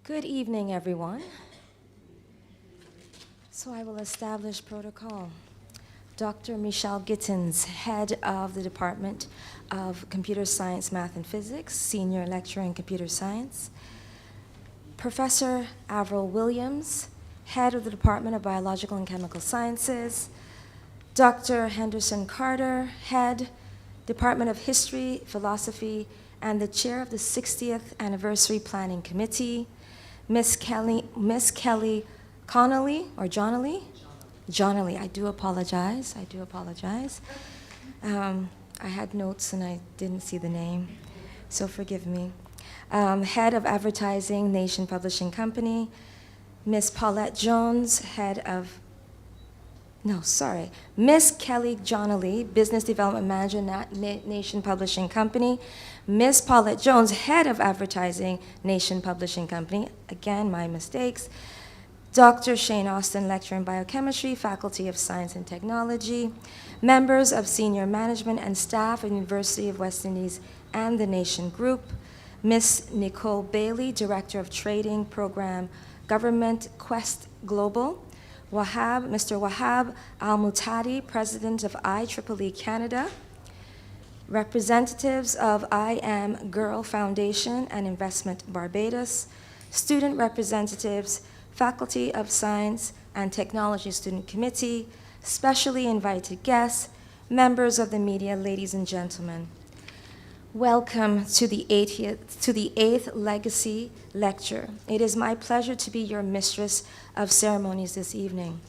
Good evening, everyone. So I will establish protocol. Dr. Mechelle Gittens, head of the Department of Computer Science, Math, and Physics, senior lecturer in computer science. Professor Avril Williams, head of the Department of Biological and Chemical Sciences. Dr. Henderson Carter, head, Department of History, Philosophy, and the chair of the 60th Anniversary Planning Committee. Miss Kelly Connolly, or Johnally? Johnally, I do apologize. I had notes and I didn't see the name, so forgive me. Head of Advertising, Nation Publishing Company. Miss Paulette Jones, Miss Kelly Johnally, Business Development Manager, Nation Publishing Company. Miss Paulette Jones, Head of Advertising, Nation Publishing Company. Again, my mistakes. Dr. Shane Austin, Lecturer in Biochemistry, Faculty of Science and Technology. Members of senior management and staff at University of West Indies and the Nation Group. Miss Nicole Bailey, Director of Trading Program, Government Quest Global. Mr. Wahab Al-Mutadi, President of IEEE Canada. Representatives of I Am Girl Foundation and Investment Barbados. Student representatives, Faculty of Science and Technology Student Committee, specially invited guests, members of the media, ladies and gentlemen. Welcome to the 8th Legacy Lecture. It is my pleasure to be your mistress of ceremonies this evening.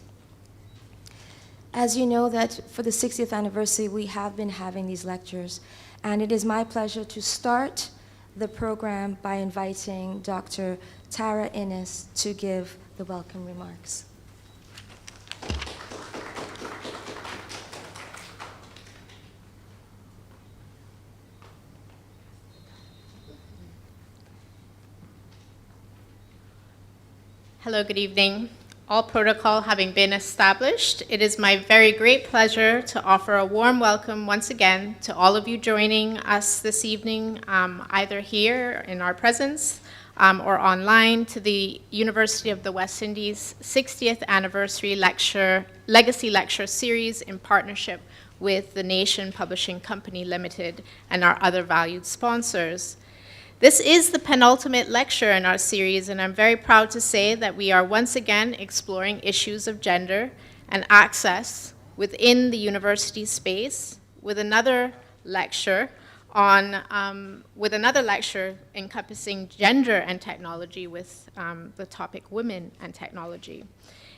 As you know that for the 60th anniversary, we have been having these lectures, and it is my pleasure to start the program by inviting Dr. Tara Innes to give the welcome remarks. Hello, good evening. All protocol having been established, it is my very great pleasure to offer a warm welcome once again to all of you joining us this evening, either here in our presence or online, to the University of the West Indies 60th Anniversary Legacy Lecture Series in partnership with the Nation Publishing Company Limited and our other valued sponsors. This is the penultimate lecture in our series, and I'm very proud to say that we are once again exploring issues of gender and access within the university space with another lecture encompassing gender and technology with the topic women and technology.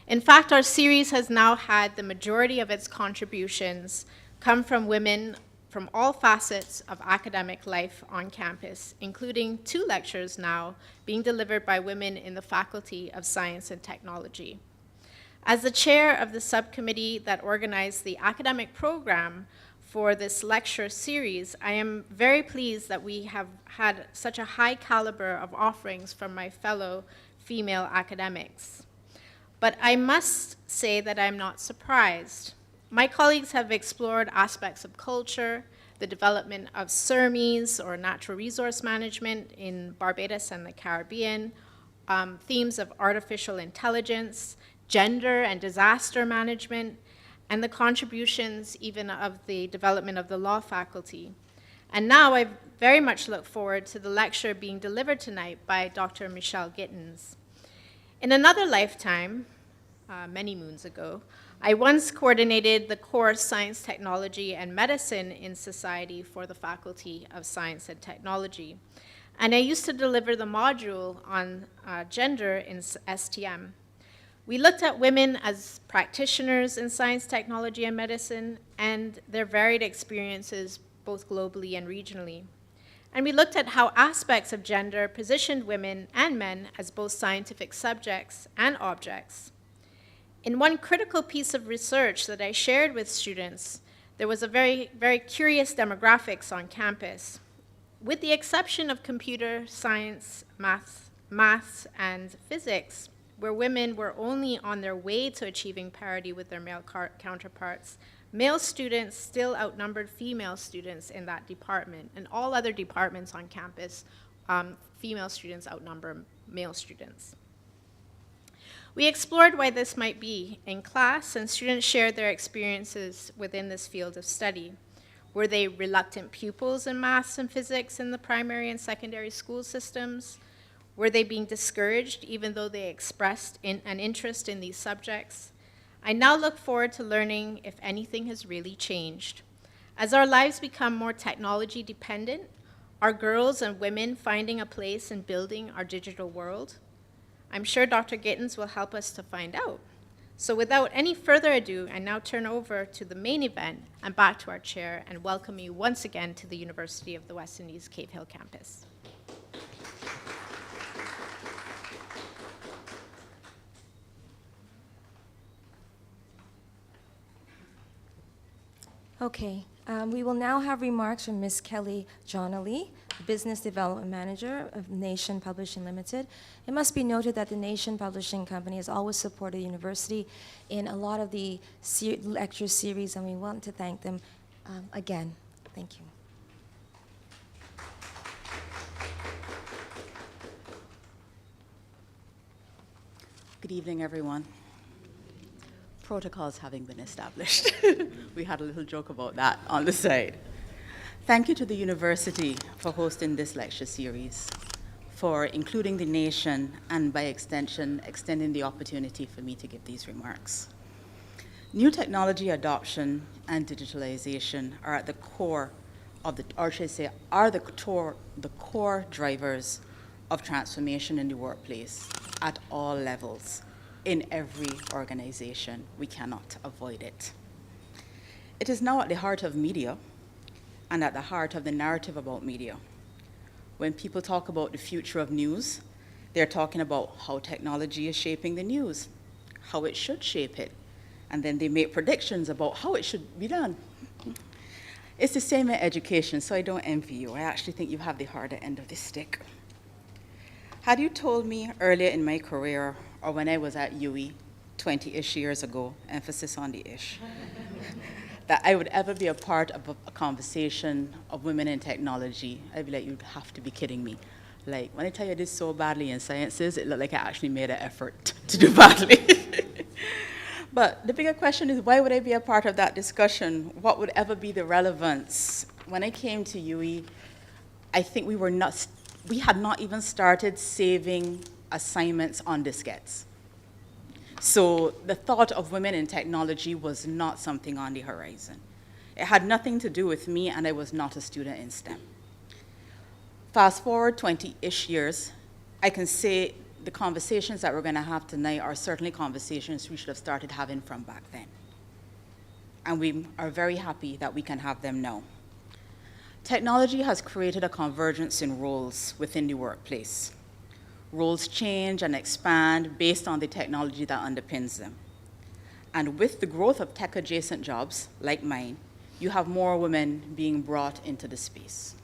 In fact, our series has now had the majority of its contributions come from women from all facets of academic life on campus, including 2 lectures now being delivered by women in the Faculty of Science and Technology. As the chair of the subcommittee that organized the academic program for this lecture series, I am very pleased that we have had such a high caliber of offerings from my fellow female academics. But I must say that I'm not surprised. My colleagues have explored aspects of culture, the development of SERMIs, or natural resource management, in Barbados and the Caribbean, themes of artificial intelligence, gender and disaster management, and the contributions even of the development of the law faculty. And now I very much look forward to the lecture being delivered tonight by Dr. Mechelle Gittens. In another lifetime, many moons ago, I once coordinated the course Science, Technology, and Medicine in Society for the Faculty of Science and Technology. And I used to deliver the module on gender in STM. We looked at women as practitioners in science, technology, and medicine, and their varied experiences both globally and regionally. And we looked at how aspects of gender positioned women and men as both scientific subjects and objects. In one critical piece of research that I shared with students, there was a very, very curious demographics on campus. With the exception of computer science, maths, and physics, where women were only on their way to achieving parity with their male counterparts, male students still outnumbered female students in that department. And all other departments on campus, female students outnumber male students. We explored why this might be in class, and students shared their experiences within this field of study. Were they reluctant pupils in maths and physics in the primary and secondary school systems? Were they being discouraged even though they expressed an interest in these subjects? I now look forward to learning if anything has really changed. As our lives become more technology dependent, are girls and women finding a place in building our digital world? I'm sure Dr. Gittens will help us to find out. So without any further ado, I now turn over to the main event and back to our chair and welcome you once again to the University of the West Indies Cave Hill campus. Okay, we will now have remarks from Ms. Kelly Johnally, Business Development Manager of Nation Publishing Limited. It must be noted that the Nation Publishing Company has always supported the university in a lot of the lecture series, and we want to thank them again. Thank you. Good evening, everyone. Protocols having been established. We had a little joke about that on the side. Thank you to the university for hosting this lecture series, for including the nation, and by extension, extending the opportunity for me to give these remarks. New technology adoption and digitalization are at the core of the core drivers of transformation in the workplace at all levels. In every organization, we cannot avoid it. It is now at the heart of media and at the heart of the narrative about media. When people talk about the future of news, they're talking about how technology is shaping the news, how it should shape it, and then they make predictions about how it should be done. It's the same in education, so I don't envy you. I actually think you have the harder end of the stick. Had you told me earlier in my career, or when I was at UE 20-ish years ago, emphasis on the ish, that I would ever be a part of a conversation of women in technology, I'd be like, you'd have to be kidding me. Like, when I tell you I did so badly in sciences, it looked like I actually made an effort to do badly. But the bigger question is, why would I be a part of that discussion? What would ever be the relevance? When I came to UE, I think we had not even started saving assignments on diskettes. So the thought of women in technology was not something on the horizon. It had nothing to do with me, and I was not a student in STEM. Fast forward 20-ish years, I can say the conversations that we're going to have tonight are certainly conversations we should have started having from back then. And we are very happy that we can have them now. Technology has created a convergence in roles within the workplace. Roles change and expand based on the technology that underpins them. And with the growth of tech-adjacent jobs, like mine, you have more women being brought into the space.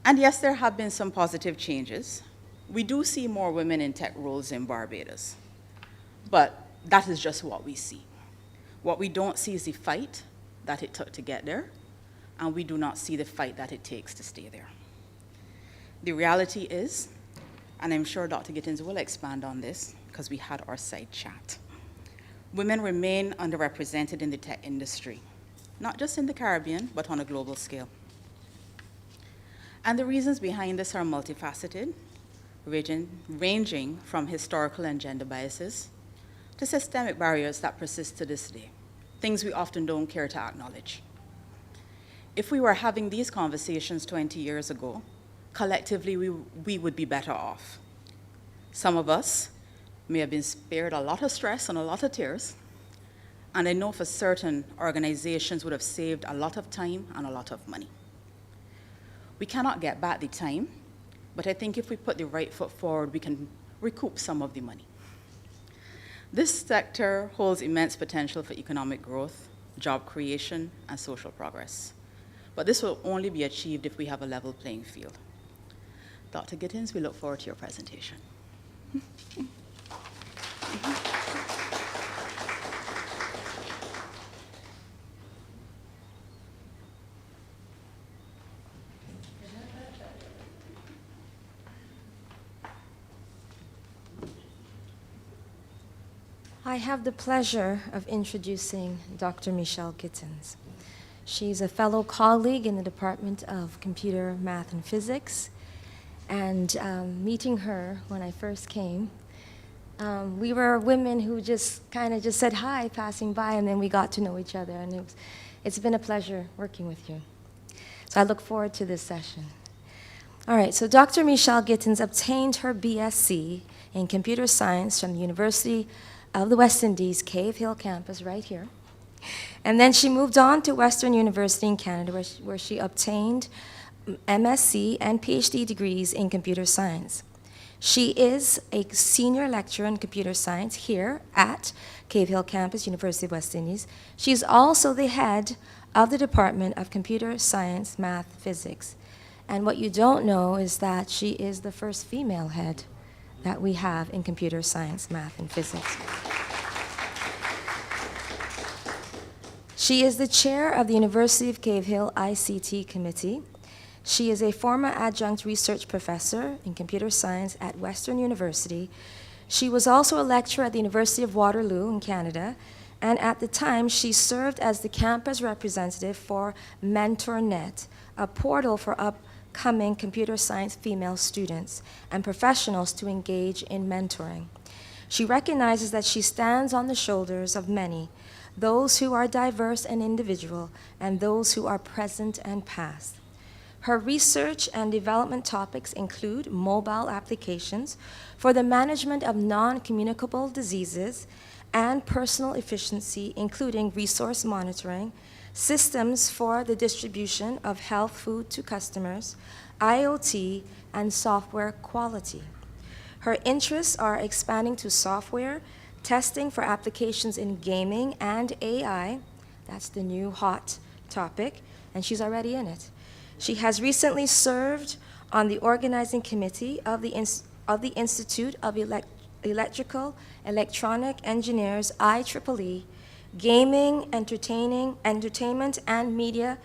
And yes, there have been some positive changes. We do see more women in tech roles in Barbados. But that is just what we see. What we don't see is the fight that it took to get there, and we do not see the fight that it takes to stay there. The reality is, and I'm sure Dr. Gittens will expand on this because we had our side chat, women remain underrepresented in the tech industry, not just in the Caribbean, but on a global scale. And the reasons behind this are multifaceted, ranging from historical and gender biases to systemic barriers that persist to this day, things we often don't care to acknowledge. If we were having these conversations 20 years ago, collectively we would be better off. Some of us may have been spared a lot of stress and a lot of tears, and I know for certain organizations would have saved a lot of time and a lot of money. We cannot get back the time, but I think if we put the right foot forward, we can recoup some of the money. This sector holds immense potential for economic growth, job creation, and social progress. But this will only be achieved if we have a level playing field. Dr. Gittens, we look forward to your presentation. I have the pleasure of introducing Dr. Mechelle Gittens. She's a fellow colleague in the Department of Computer, Math, and Physics. And meeting her when I first came, we were women who just kind of just said hi, passing by, and then we got to know each other. And it's been a pleasure working with you. So I look forward to this session. All right, so Dr. Mechelle Gittens obtained her BSc in Computer Science from the University of the West Indies, Cave Hill campus, right here. And then she moved on to Western University in Canada, where she obtained MSc and PhD degrees in computer science. She is a senior lecturer in computer science here at Cave Hill campus, University of West Indies. She's also the head of the Department of Computer Science, Math, Physics. And what you don't know is that she is the first female head that we have in computer science, math, and physics. She is the chair of the University of Cave Hill ICT Committee. She is a former adjunct research professor in computer science at Western University. She was also a lecturer at the University of Waterloo in Canada, and at the time she served as the campus representative for MentorNet, a portal for upcoming computer science female students and professionals to engage in mentoring. She recognizes that she stands on the shoulders of many, those who are diverse and individual, and those who are present and past. Her research and development topics include mobile applications for the management of non-communicable diseases and personal efficiency, including resource monitoring, systems for the distribution of health food to customers, IoT, and software quality. Her interests are expanding to software, testing for applications in gaming and AI. That's the new hot topic, and she's already in it. She has recently served on the organizing committee of the Institute of Electrical Electronic Engineers IEEE Gaming, Entertainment and Media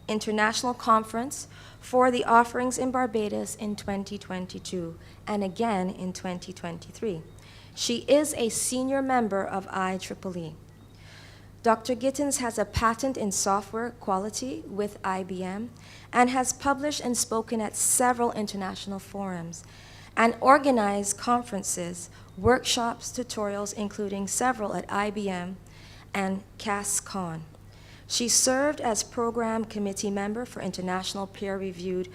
International Conference for the offerings in Barbados in 2022 and again in 2023. She is a senior member of IEEE. Dr. Gittens has a patent in software quality with IBM and has published and spoken at several international forums and organized conferences, workshops, tutorials, including several at IBM and CASCON. She served as program committee member for international peer-reviewed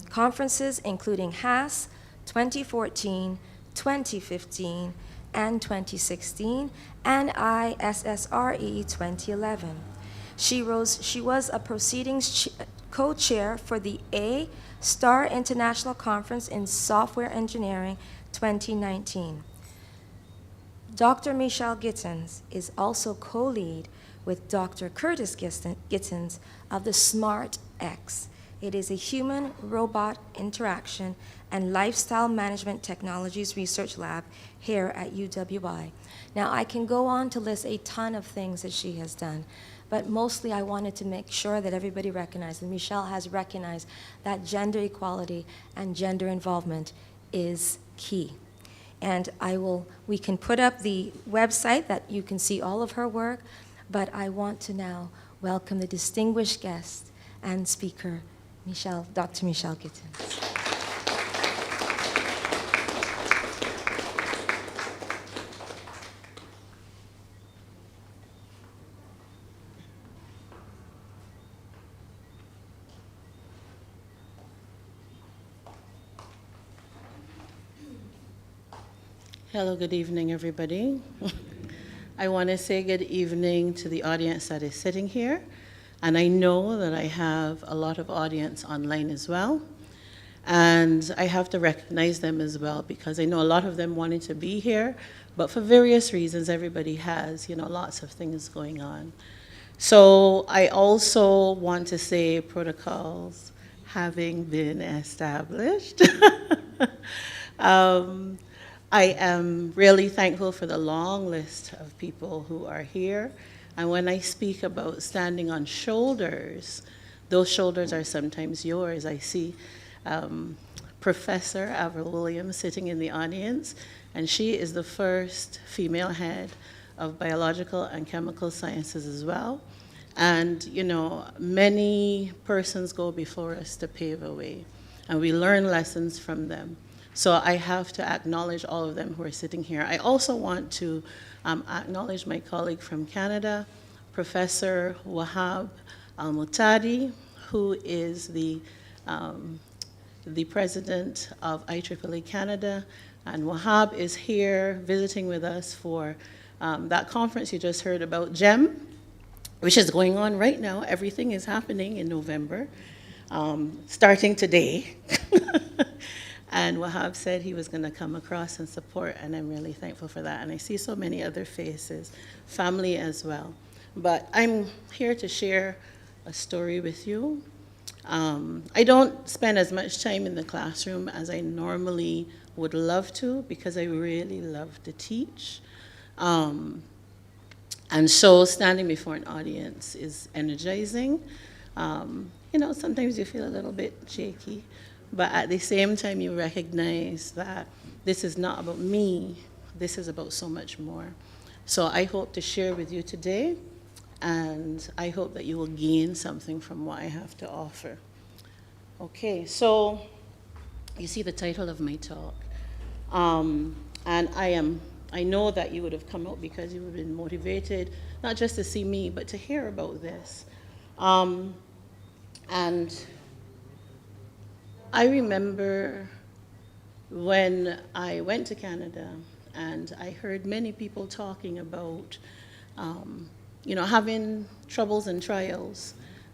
conferences, including HAS 2014, 2015, and 2016, and ISSRE 2011. She was a proceedings co-chair for the A-STAR International Conference in Software Engineering 2019. Dr. Mechelle Gittens is also co-lead with Dr. Curtis Gittens of the SmartX. It is a human-robot interaction and lifestyle management technologies research lab here at UWI. Now, I can go on to list a ton of things that she has done, but mostly I wanted to make sure that everybody recognized, and Mechelle has recognized, that gender equality and gender involvement is key. And we can put up the website that you can see all of her work, but I want to now welcome the distinguished guest and speaker, Dr. Mechelle Gittens. Hello, good evening, everybody. I want to say good evening to the audience that is sitting here, and I know that I have a lot of audience online as well, and I have to recognize them as well because I know a lot of them wanted to be here, But for various reasons, everybody has, lots of things going on. So I also want to say protocols having been established. um, I am really thankful for the long list of people who are here. And when I speak about standing on shoulders, those shoulders are sometimes yours. I see Professor Avril Williams sitting in the audience, and she is the first female head of biological and chemical sciences as well. And, many persons go before us to pave a way, and we learn lessons from them. So I have to acknowledge all of them who are sitting here. I also want to acknowledge my colleague from Canada, Professor Wahab Al-Mutadi, who is the president of IEEE Canada. And Wahab is here visiting with us for that conference you just heard about, GEM, which is going on right now. Everything is happening in November, starting today. And Wahab said he was going to come across and support, and I'm really thankful for that. And I see so many other faces, family as well. But I'm here to share a story with you. I don't spend as much time in the classroom as I normally would love to, because I really love to teach. And so standing before an audience is energizing. Sometimes you feel a little bit shaky, but at the same time you recognize that this is not about me, this is about so much more. So I hope to share with you today, and I hope that you will gain something from what I have to offer. Okay, so you see the title of my talk. And I know that you would have come out because you would have been motivated, not just to see me, but to hear about this. And I remember when I went to Canada and I heard many people talking about, having troubles and trials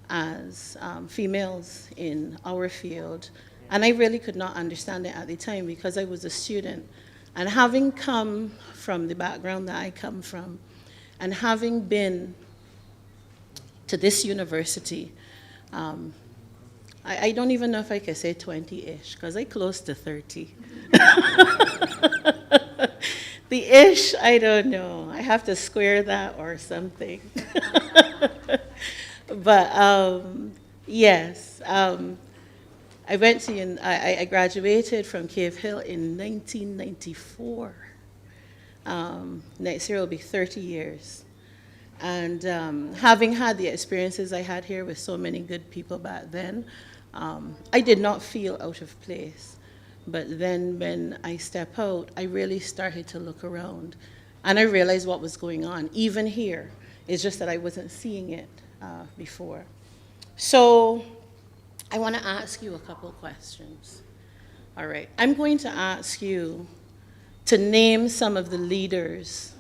as females in our field. And I really could not understand it at the time because I was a student. And having come from the background that I come from, and having been to this university, I don't even know if I can say 20-ish, because I'm close to 30. The ish, I don't know. I have to square that or something. But yes, I graduated from Cave Hill in 1994. Next year will be 30 years. And having had the experiences I had here with so many good people back then, I did not feel out of place. But then when I step out, I really started to look around. And I realized what was going on, even here. It's just that I wasn't seeing it before. So I want to ask you a couple questions. All right, I'm going to ask you to name some of the leaders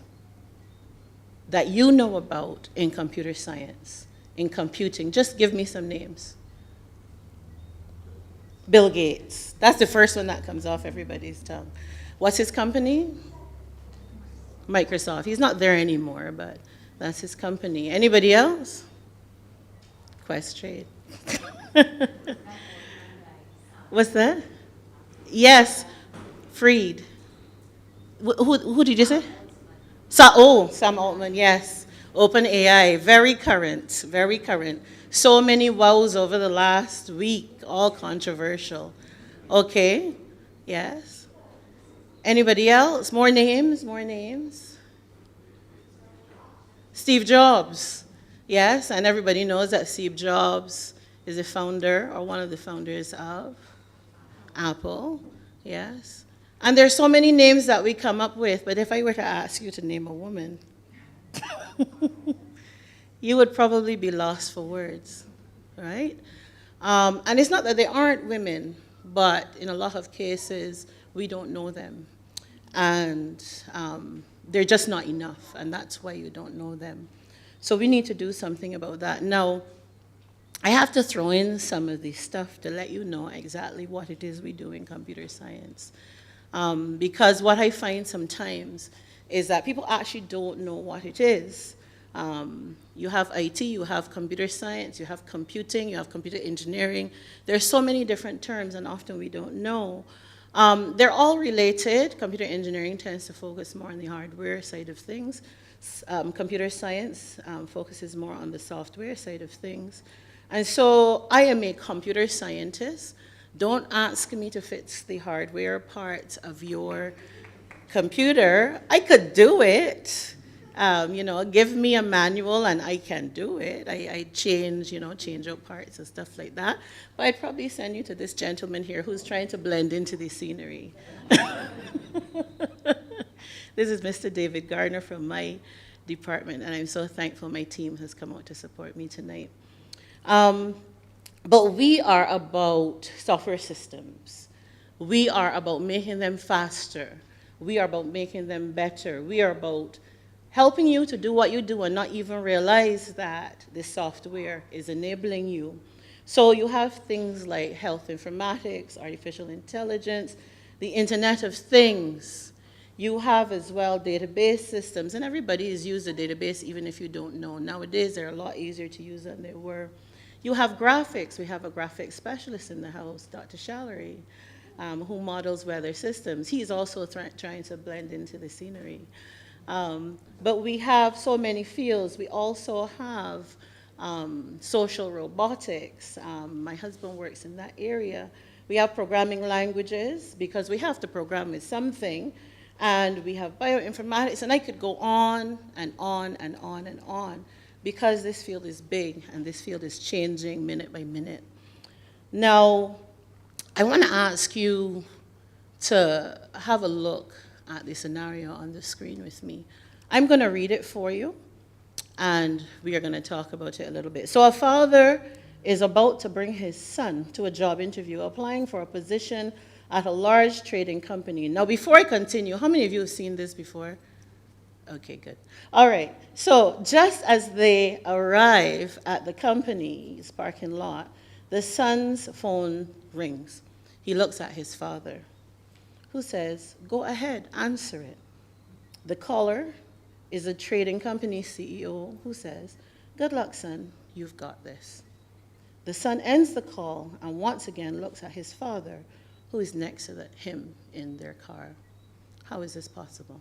that you know about in computer science, in computing. Just give me some names. Bill Gates. That's the first one that comes off everybody's tongue. What's his company? Microsoft. He's not there anymore, but that's his company. Anybody else? Questrade. What's that? Yes, Freed. Who did you say? Sam Altman, yes. OpenAI, very current, very current. So many wows over the last week, all controversial. Okay, yes. Anybody else? More names, more names. Steve Jobs, yes, and everybody knows that Steve Jobs is the founder or one of the founders of Apple, yes. And there's so many names that we come up with, but if I were to ask you to name a woman, you would probably be lost for words, right? And it's not that there aren't women, but in a lot of cases, we don't know them. And they're just not enough, and that's why you don't know them. So we need to do something about that. Now, I have to throw in some of this stuff to let you know exactly what it is we do in computer science. Because what I find sometimes is that people actually don't know what it is. You have IT, you have computer science, you have computing, you have computer engineering. There's so many different terms, and often we don't know. They're all related. Computer engineering tends to focus more on the hardware side of things. Computer science focuses more on the software side of things. And so I am a computer scientist. Don't ask me to fix the hardware part of your computer. I could do it. Give me a manual and I can do it. I change out parts and stuff like that. But I'd probably send you to this gentleman here who's trying to blend into the scenery. This is Mr. David Gardner from my department, and I'm so thankful my team has come out to support me tonight. But we are about software systems. We are about making them faster. We are about making them better. We are about helping you to do what you do and not even realize that the software is enabling you. So you have things like health informatics, artificial intelligence, the Internet of Things. You have as well database systems, and everybody has used a database even if you don't know. Nowadays, they're a lot easier to use than they were. You have graphics. We have a graphics specialist in the house, Dr. Shallery, who models weather systems. He's also trying to blend into the scenery. But we have so many fields. We also have social robotics. My husband works in that area. We have programming languages because we have to program with something. And we have bioinformatics, and I could go on and on and on and on because this field is big and this field is changing minute by minute. Now, I want to ask you to have a look at the scenario on the screen with me. I'm going to read it for you, and we are going to talk about it a little bit. So a father is about to bring his son to a job interview, applying for a position at a large trading company. Now, before I continue, how many of you have seen this before? Okay, good. All right. So just as they arrive at the company's parking lot, the son's phone rings. He looks at his father, who says, "Go ahead, answer it." The caller is a trading company CEO who says, "Good luck, son, you've got this." The son ends the call and once again looks at his father, who is next to him in their car. How is this possible?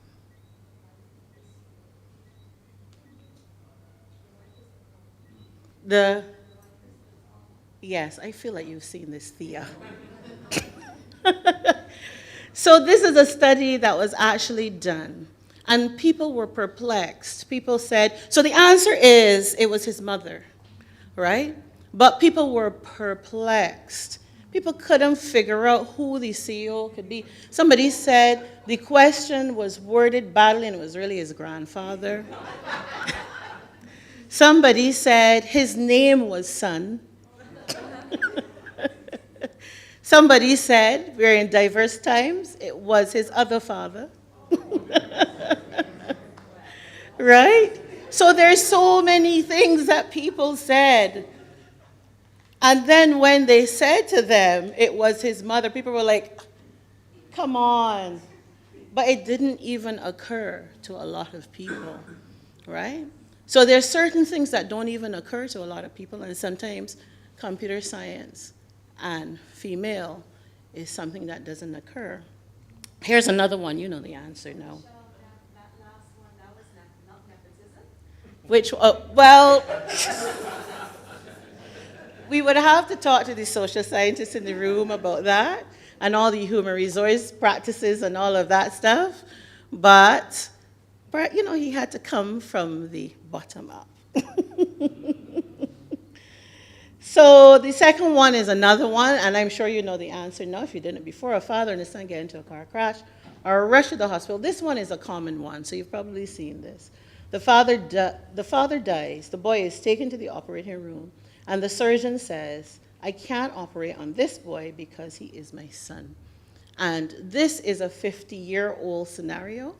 Yes, I feel like you've seen this, Thea. So this is a study that was actually done, and people were perplexed. People said, so the answer is it was his mother, right? But people were perplexed. People couldn't figure out who the CEO could be. Somebody said the question was worded badly and it was really his grandfather. Somebody said his name was son. Somebody said, we're in diverse times, it was his other father. Right? So there's so many things that people said. And then when they said to them it was his mother, people were like, come on. But it didn't even occur to a lot of people, right? So there's certain things that don't even occur to a lot of people, and sometimes computer science and female is something that doesn't occur. Here's another one. You know the answer now. That last one, that was not nepotism? Which, well, we would have to talk to the social scientists in the room about that and all the human resource practices and all of that stuff. But you know, he had to come from the bottom up. So the second one is another one, and I'm sure you know the answer now if you didn't before. A father and his son get into a car crash or rushed to the hospital. This one is a common one, so you've probably seen this. The father dies. The boy is taken to the operating room, and the surgeon says, I can't operate on this boy because he is my son. And this is a 50-year-old scenario,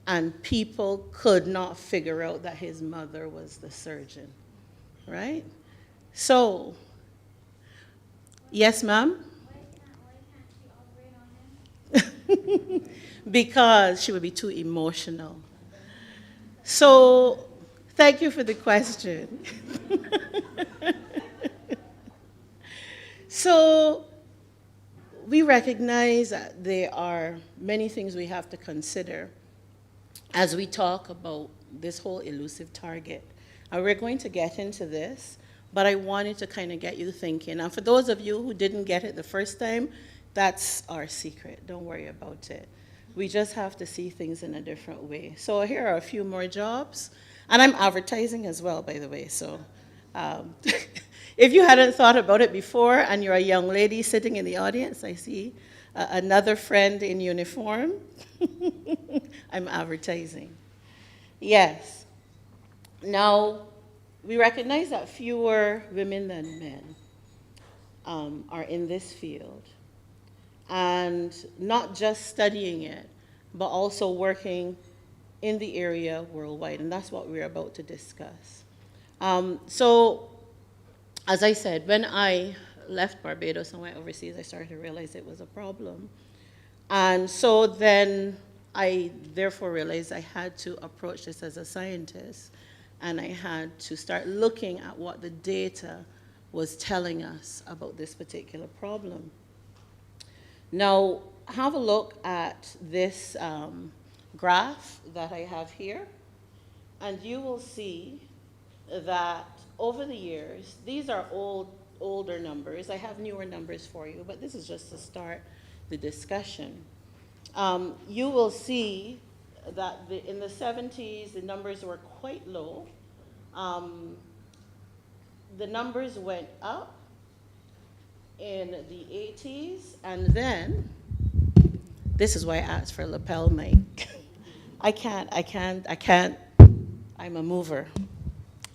and people could not figure out that his mother was the surgeon, right? So, yes, ma'am? Why can't she operate on him? because she would be too emotional. So, thank you for the question. So, we recognize that there are many things we have to consider as we talk about this whole elusive target. And we're going to get into this, but I wanted to kind of get you thinking. And for those of you who didn't get it the first time, that's our secret. Don't worry about it. We just have to see things in a different way. So here are a few more jobs. And I'm advertising as well, by the way. So if you hadn't thought about it before and you're a young lady sitting in the audience, I see another friend in uniform. I'm advertising. Yes. Now, we recognize that fewer women than men are in this field. And not just studying it, but also working in the area worldwide. And that's what we're about to discuss. So, as I said, when I left Barbados and went overseas, I started to realize it was a problem. And so then I therefore realized I had to approach this as a scientist, and I had to start looking at what the data was telling us about this particular problem. Now, have a look at this graph that I have here, and you will see that over the years, these are older numbers. I have newer numbers for you, but this is just to start the discussion. You will see that in the 70s, the numbers were quite low. The numbers went up in the 80s, and then, this is why I asked for a lapel mic. I can't, I'm a mover.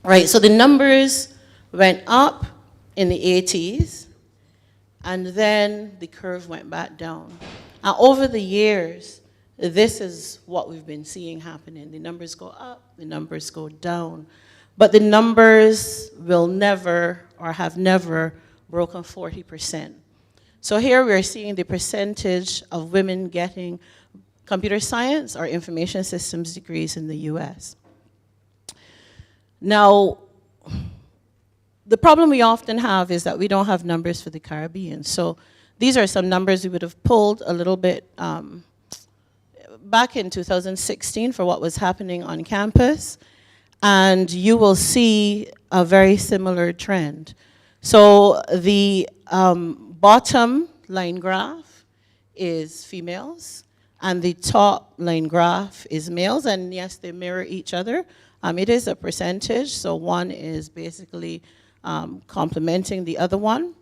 Right, so the numbers went up in the 80s, and then the curve went back down. And over the years, this is what we've been seeing happening. The numbers go up, the numbers go down. But the numbers will never, or have never, broken 40%. So here we're seeing the percentage of women getting computer science or information systems degrees in the US. Now, the problem we often have is that we don't have numbers for the Caribbean. So these are some numbers we would have pulled a little bit back in 2016 for what was happening on campus. And you will see a very similar trend. So the bottom line graph is females, and the top line graph is males, and yes, they mirror each other. It is a percentage, so one is basically complementing the other one.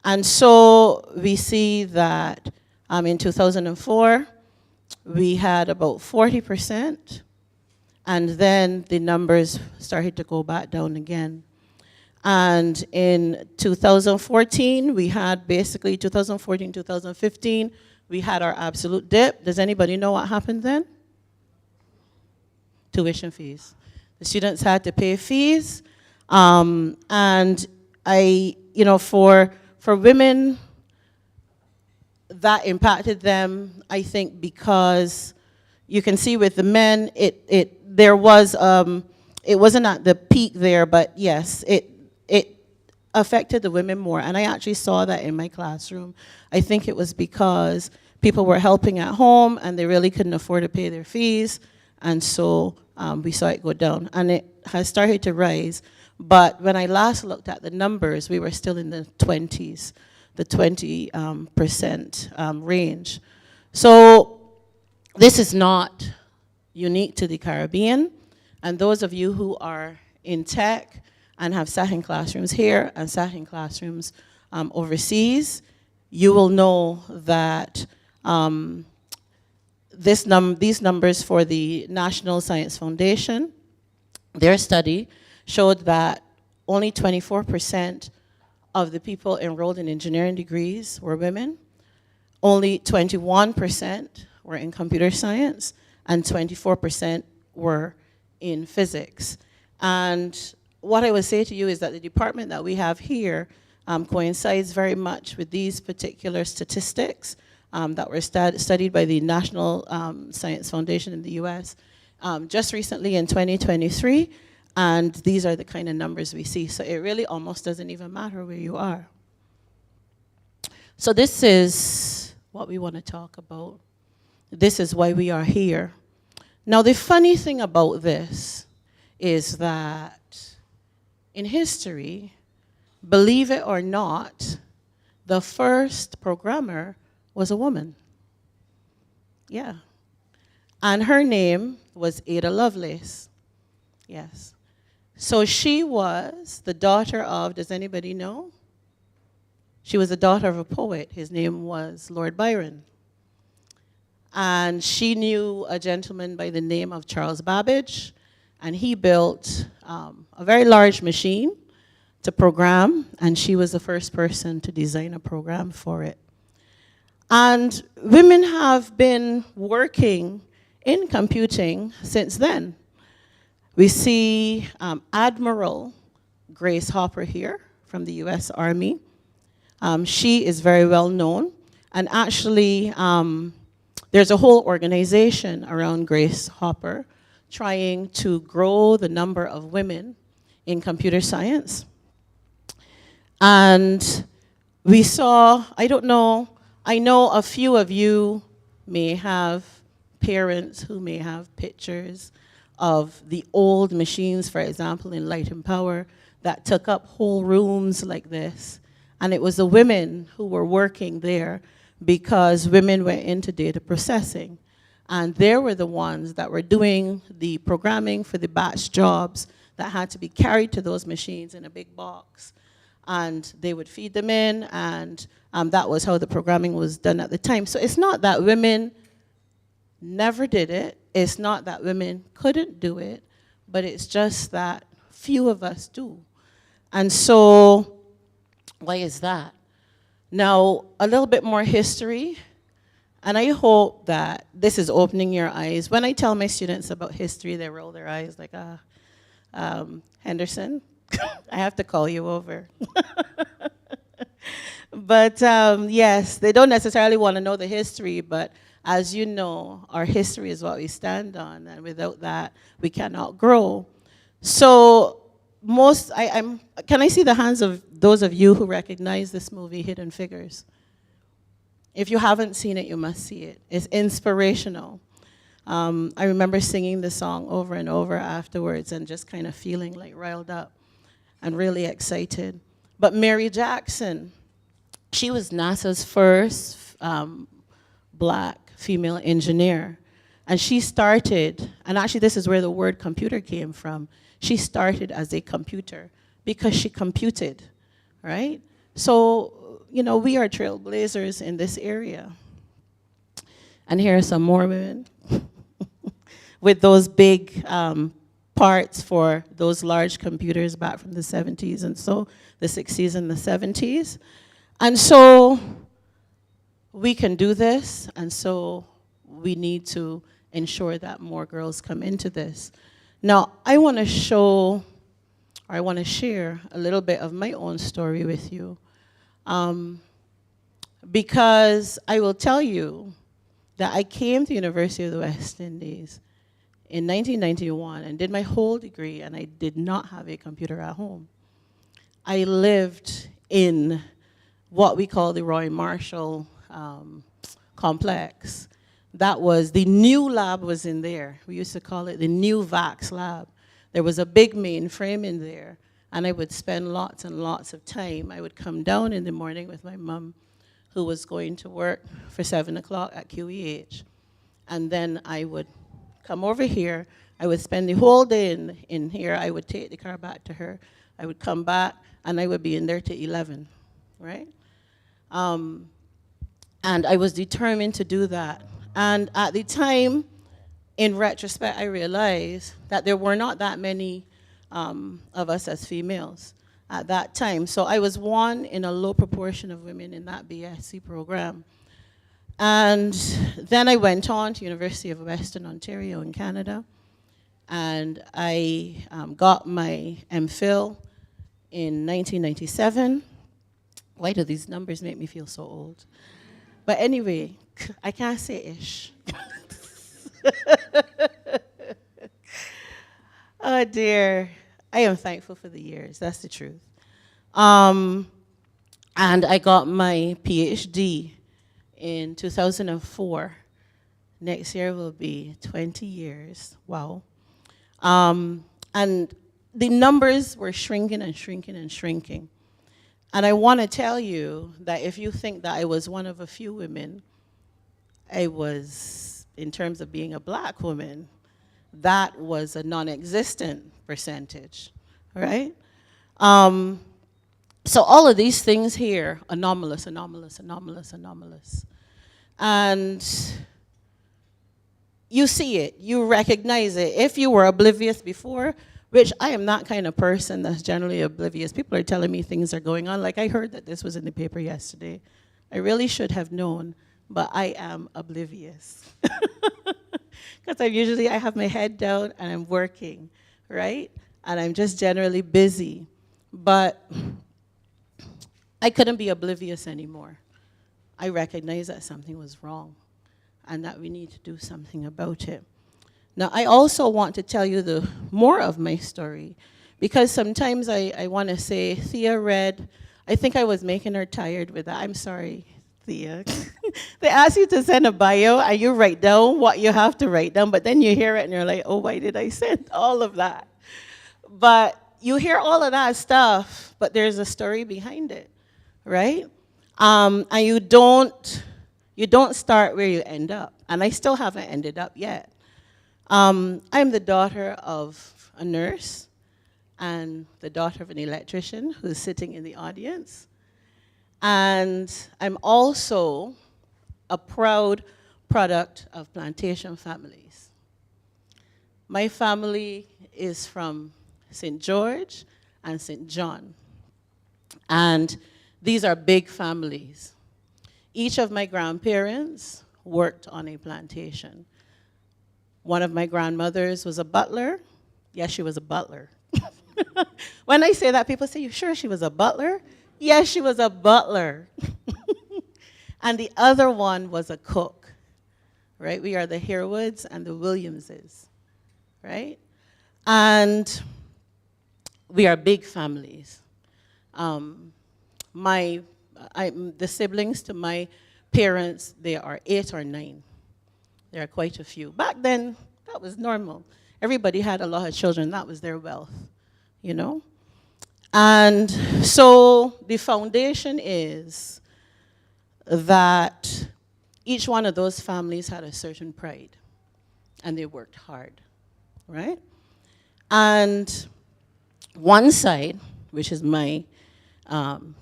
And so we see that in 2004, we had about 40%, and then the numbers started to go back down again. And in 2014, we had basically 2014, 2015, we had our absolute dip. Does anybody know what happened then? Tuition fees. The students had to pay fees. And for women, that impacted them, I think, because you can see with the men, it wasn't at the peak there, but yes, it affected the women more. And I actually saw that in my classroom. I think it was because people were helping at home and they really couldn't afford to pay their fees. And so we saw it go down. And it has started to rise. But when I last looked at the numbers, we were still in the 20s, the 20% range. So this is not unique to the Caribbean. And those of you who are in tech and have sat in classrooms here and sat in classrooms overseas, you will know that these numbers for the National Science Foundation, their study showed that only 24% of the people enrolled in engineering degrees were women. Only 21% were in computer science, and 24% were in physics. And what I would say to you is that the department that we have here coincides very much with these particular statistics. that were studied by the National Science Foundation in the US just recently in 2023. And these are the kind of numbers we see. So it really almost doesn't even matter where you are. So this is what we want to talk about. This is why we are here. Now, the funny thing about this is that in history, believe it or not, the first programmer was a woman. Yeah. And her name was Ada Lovelace. Yes. So she was the daughter of, does anybody know? She was the daughter of a poet. His name was Lord Byron. And she knew a gentleman by the name of Charles Babbage, and he built a very large machine to program, and she was the first person to design a program for it. And women have been working in computing since then. We see Admiral Grace Hopper here from the US Army. She is very well known, and actually there's a whole organization around Grace Hopper trying to grow the number of women in computer science. And we saw, I don't know, I know a few of you may have parents who may have pictures of the old machines, for example, in Light and Power, that took up whole rooms like this. And it was the women who were working there because women went into data processing. And they were the ones that were doing the programming for the batch jobs that had to be carried to those machines in a big box. And they would feed them in, and that was how the programming was done at the time. So it's not that women never did it. It's not that women couldn't do it, but it's just that few of us do. And so, why is that? Now, a little bit more history, and I hope that this is opening your eyes. When I tell my students about history, they roll their eyes like, Henderson, I have to call you over. But yes, they don't necessarily want to know the history, but as you know, our history is what we stand on, and without that, we cannot grow. So can I see the hands of those of you who recognize this movie, Hidden Figures? If you haven't seen it, you must see it. It's inspirational. I remember singing the song over and over afterwards and just kind of feeling like riled up and really excited. But Mary Jackson, she was NASA's first black female engineer. And she started, and actually this is where the word computer came from. She started as a computer because she computed, right? So, you know, we are trailblazers in this area. And here are some more women with those big parts for those large computers back from the 70s and so the 60s and the 70s. And so we can do this, and so we need to ensure that more girls come into this. Now, I want to show, or I want to share a little bit of my own story with you, because I will tell you that I came to the University of the West Indies in 1991 and did my whole degree, and I did not have a computer at home. I lived in what we call the Roy Marshall complex. That was, the new lab was in there. We used to call it the new VAX lab. There was a big mainframe in there, and I would spend lots and lots of time. I would come down in the morning with my mom, who was going to work for 7 o'clock at QEH, and then I would come over here. I would spend the whole day in here. I would take the car back to her. I would come back, and I would be in there till 11, right? And I was determined to do that. And at the time, in retrospect, I realized that there were not that many of us as females at that time. So I was one in a low proportion of women in that BSc program. And then I went on to University of Western Ontario in Canada, and I got my MPhil in 1997. Why do these numbers make me feel so old? But anyway, I can't say ish. Oh dear. I am thankful for the years. That's the truth. And I got my PhD in 2004. Next year will be 20 years. Wow. And the numbers were shrinking and shrinking and shrinking. And I want to tell you that if you think that I was one of a few women, I was, in terms of being a black woman, that was a non-existent percentage, right? So all of these things here, anomalous, anomalous, anomalous, anomalous. And you see it, you recognize it. If you were oblivious before, which I am not kind of person that's generally oblivious. People are telling me things are going on. Like I heard that this was in the paper yesterday. I really should have known, but I am oblivious. Because I have my head down and I'm working, right? And I'm just generally busy. But I couldn't be oblivious anymore. I recognized that something was wrong and that we need to do something about it. Now, I also want to tell you the more of my story, because sometimes I want to say, Thea read, I think I was making her tired with that. I'm sorry, Thea. They ask you to send a bio, and you write down what you have to write down, but then you hear it, and you're like, oh, why did I send all of that? But you hear all of that stuff, but there's a story behind it, right? And you don't start where you end up, and I still haven't ended up yet. I'm the daughter of a nurse and the daughter of an electrician who's sitting in the audience. And I'm also a proud product of plantation families. My family is from St. George and St. John. And these are big families. Each of my grandparents worked on a plantation. One of my grandmothers was a butler. Yes, she was a butler. When I say that, people say, you sure she was a butler? Yes, she was a butler. And the other one was a cook, right? We are the Herewoods and the Williamses, right? And we are big families. The siblings to my parents, they are 8 or 9. There are quite a few. Back then, that was normal. Everybody had a lot of children. That was their wealth, you know? And so the foundation is that each one of those families had a certain pride, and they worked hard, right? And one side, which is my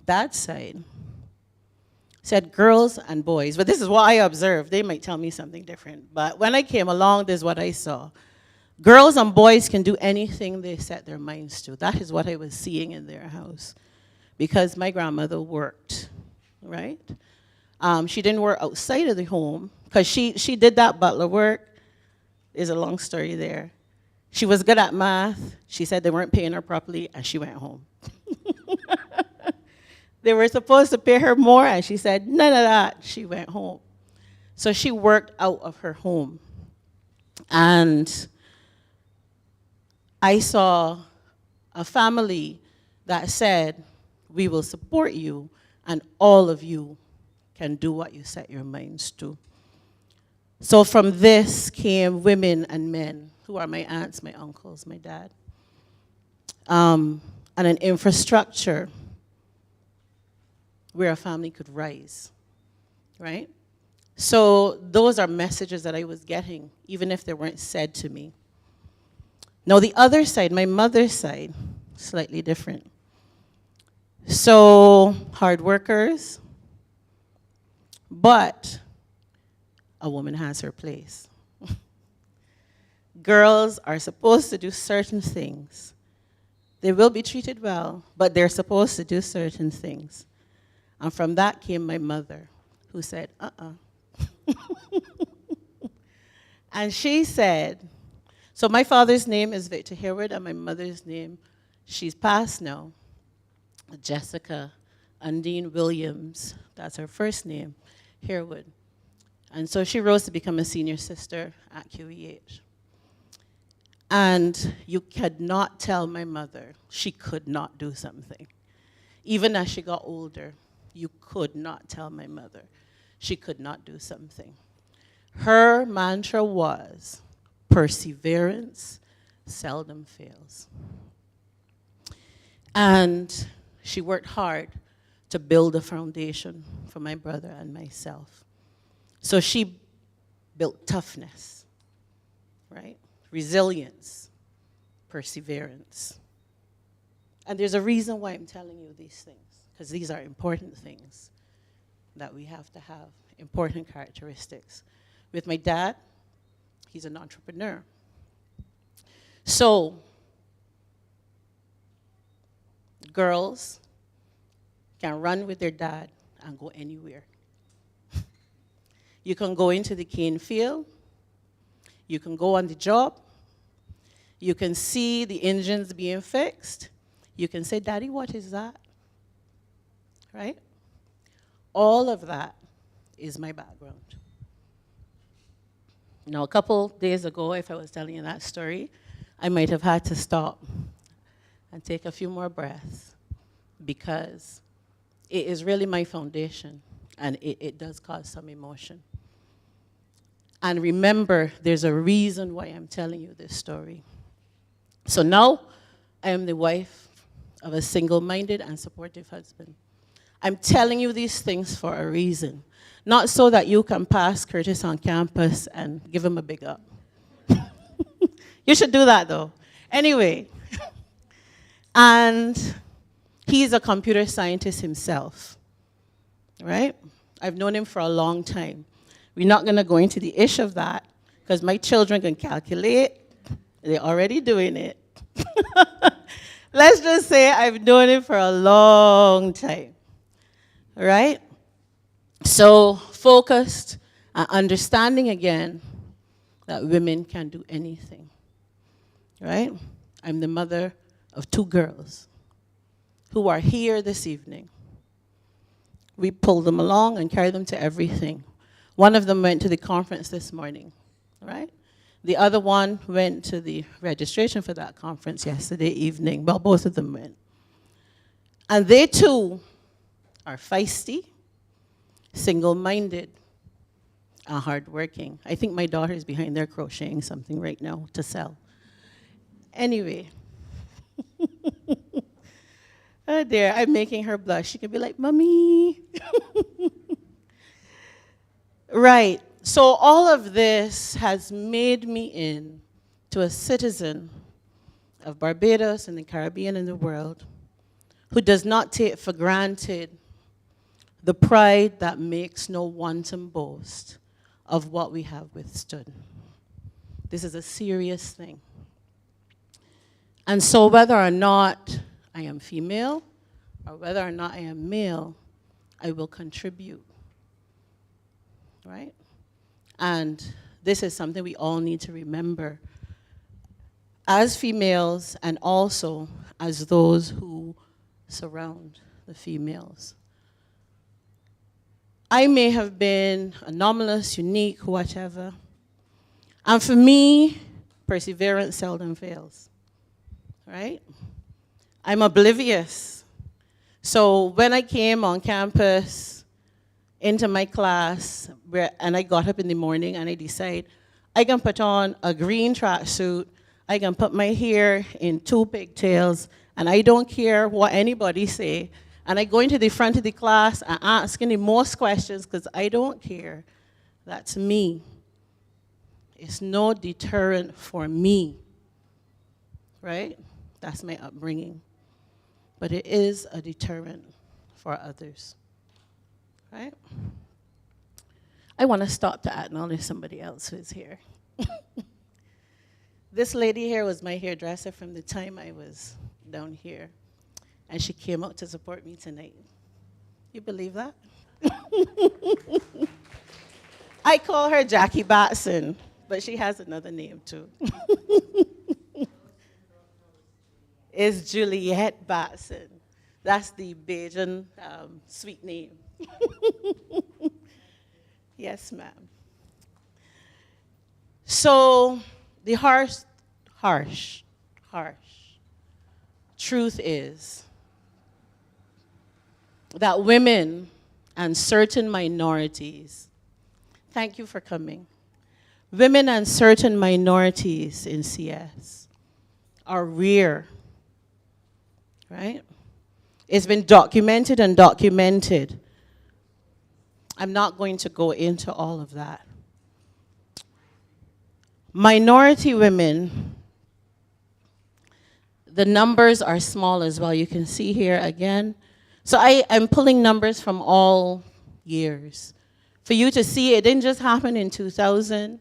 dad's side, said girls and boys, but this is what I observed. They might tell me something different, but when I came along, this is what I saw. Girls and boys can do anything they set their minds to. That is what I was seeing in their house, because my grandmother worked, right? She didn't work outside of the home, because she did that butler work. There's a long story there. She was good at math. She said they weren't paying her properly, and she went home. They were supposed to pay her more, and she said, none of that. She went home. So she worked out of her home. And I saw a family that said, we will support you, and all of you can do what you set your minds to. So from this came women and men, who are my aunts, my uncles, my dad, and an infrastructure where a family could rise, right? So those are messages that I was getting, even if they weren't said to me. Now the other side, my mother's side, slightly different. So hard workers, but a woman has her place. Girls are supposed to do certain things. They will be treated well, but they're supposed to do certain things. And from that came my mother, who said, And she said, so my father's name is Victor Harewood, and my mother's name, she's passed now, Jessica Undine Williams, that's her first name, Harewood. And so she rose to become a senior sister at QEH. And you could not tell my mother she could not do something. Even as she got older, you could not tell my mother she could not do something. Her mantra was, perseverance seldom fails. And she worked hard to build a foundation for my brother and myself. So she built toughness, right? Resilience, perseverance. And there's a reason why I'm telling you these things, because these are important things that we have to have, important characteristics. With my dad, he's an entrepreneur. So, girls can run with their dad and go anywhere. You can go into the cane field, you can go on the job, you can see the engines being fixed, you can say, Daddy, what is that? Right? All of that is my background. Now, a couple days ago, if I was telling you that story, I might have had to stop and take a few more breaths, because it is really my foundation, and it does cause some emotion. And remember, there's a reason why I'm telling you this story. So now, I am the wife of a single-minded and supportive husband. I'm telling you these things for a reason. Not so that you can pass Curtis on campus and give him a big up. You should do that, though. Anyway, and he's a computer scientist himself, right? I've known him for a long time. We're not going to go into the issue of that, because my children can calculate. They're already doing it. Let's just say I've known him for a long time, right? So focused and understanding again that women can do anything, right? I'm the mother of 2 girls who are here this evening. We pull them along and carry them to everything. One of them went to the conference this morning, right? The other one went to the registration for that conference yesterday evening. Well, both of them went. And they too are feisty, single-minded, and hardworking. I think my daughter is behind there crocheting something right now to sell. Anyway. Oh dear, I'm making her blush. She can be like, Mommy. Right. So all of this has made me into a citizen of Barbados and the Caribbean and the world who does not take for granted the pride that makes no wanton boast of what we have withstood. This is a serious thing. And so whether or not I am female or whether or not I am male, I will contribute, right? And this is something we all need to remember as females and also as those who surround the females. I may have been anomalous, unique, whatever. And for me, perseverance seldom fails, right? I'm oblivious. So when I came on campus into my class, and I got up in the morning and I decided I can put on a green tracksuit, I can put my hair in 2 pigtails, and I don't care what anybody say. And I go into the front of the class and asking the most questions because I don't care. That's me. It's no deterrent for me, right? That's my upbringing. But it is a deterrent for others, right? I want to stop to acknowledge somebody else who's here. This lady here was my hairdresser from the time I was down here. And she came out to support me tonight. You believe that? I call her Jackie Batson, but she has another name too. It's Juliet Batson. That's the Bajan sweet name. Yes, ma'am. So the harsh truth is that women and certain minorities, thank you for coming, women and certain minorities in CS are rare, right? It's been documented and documented. I'm not going to go into all of that. Minority women, the numbers are small as well. You can see here again. So I'm pulling numbers from all years. For you to see, it didn't just happen in 2000.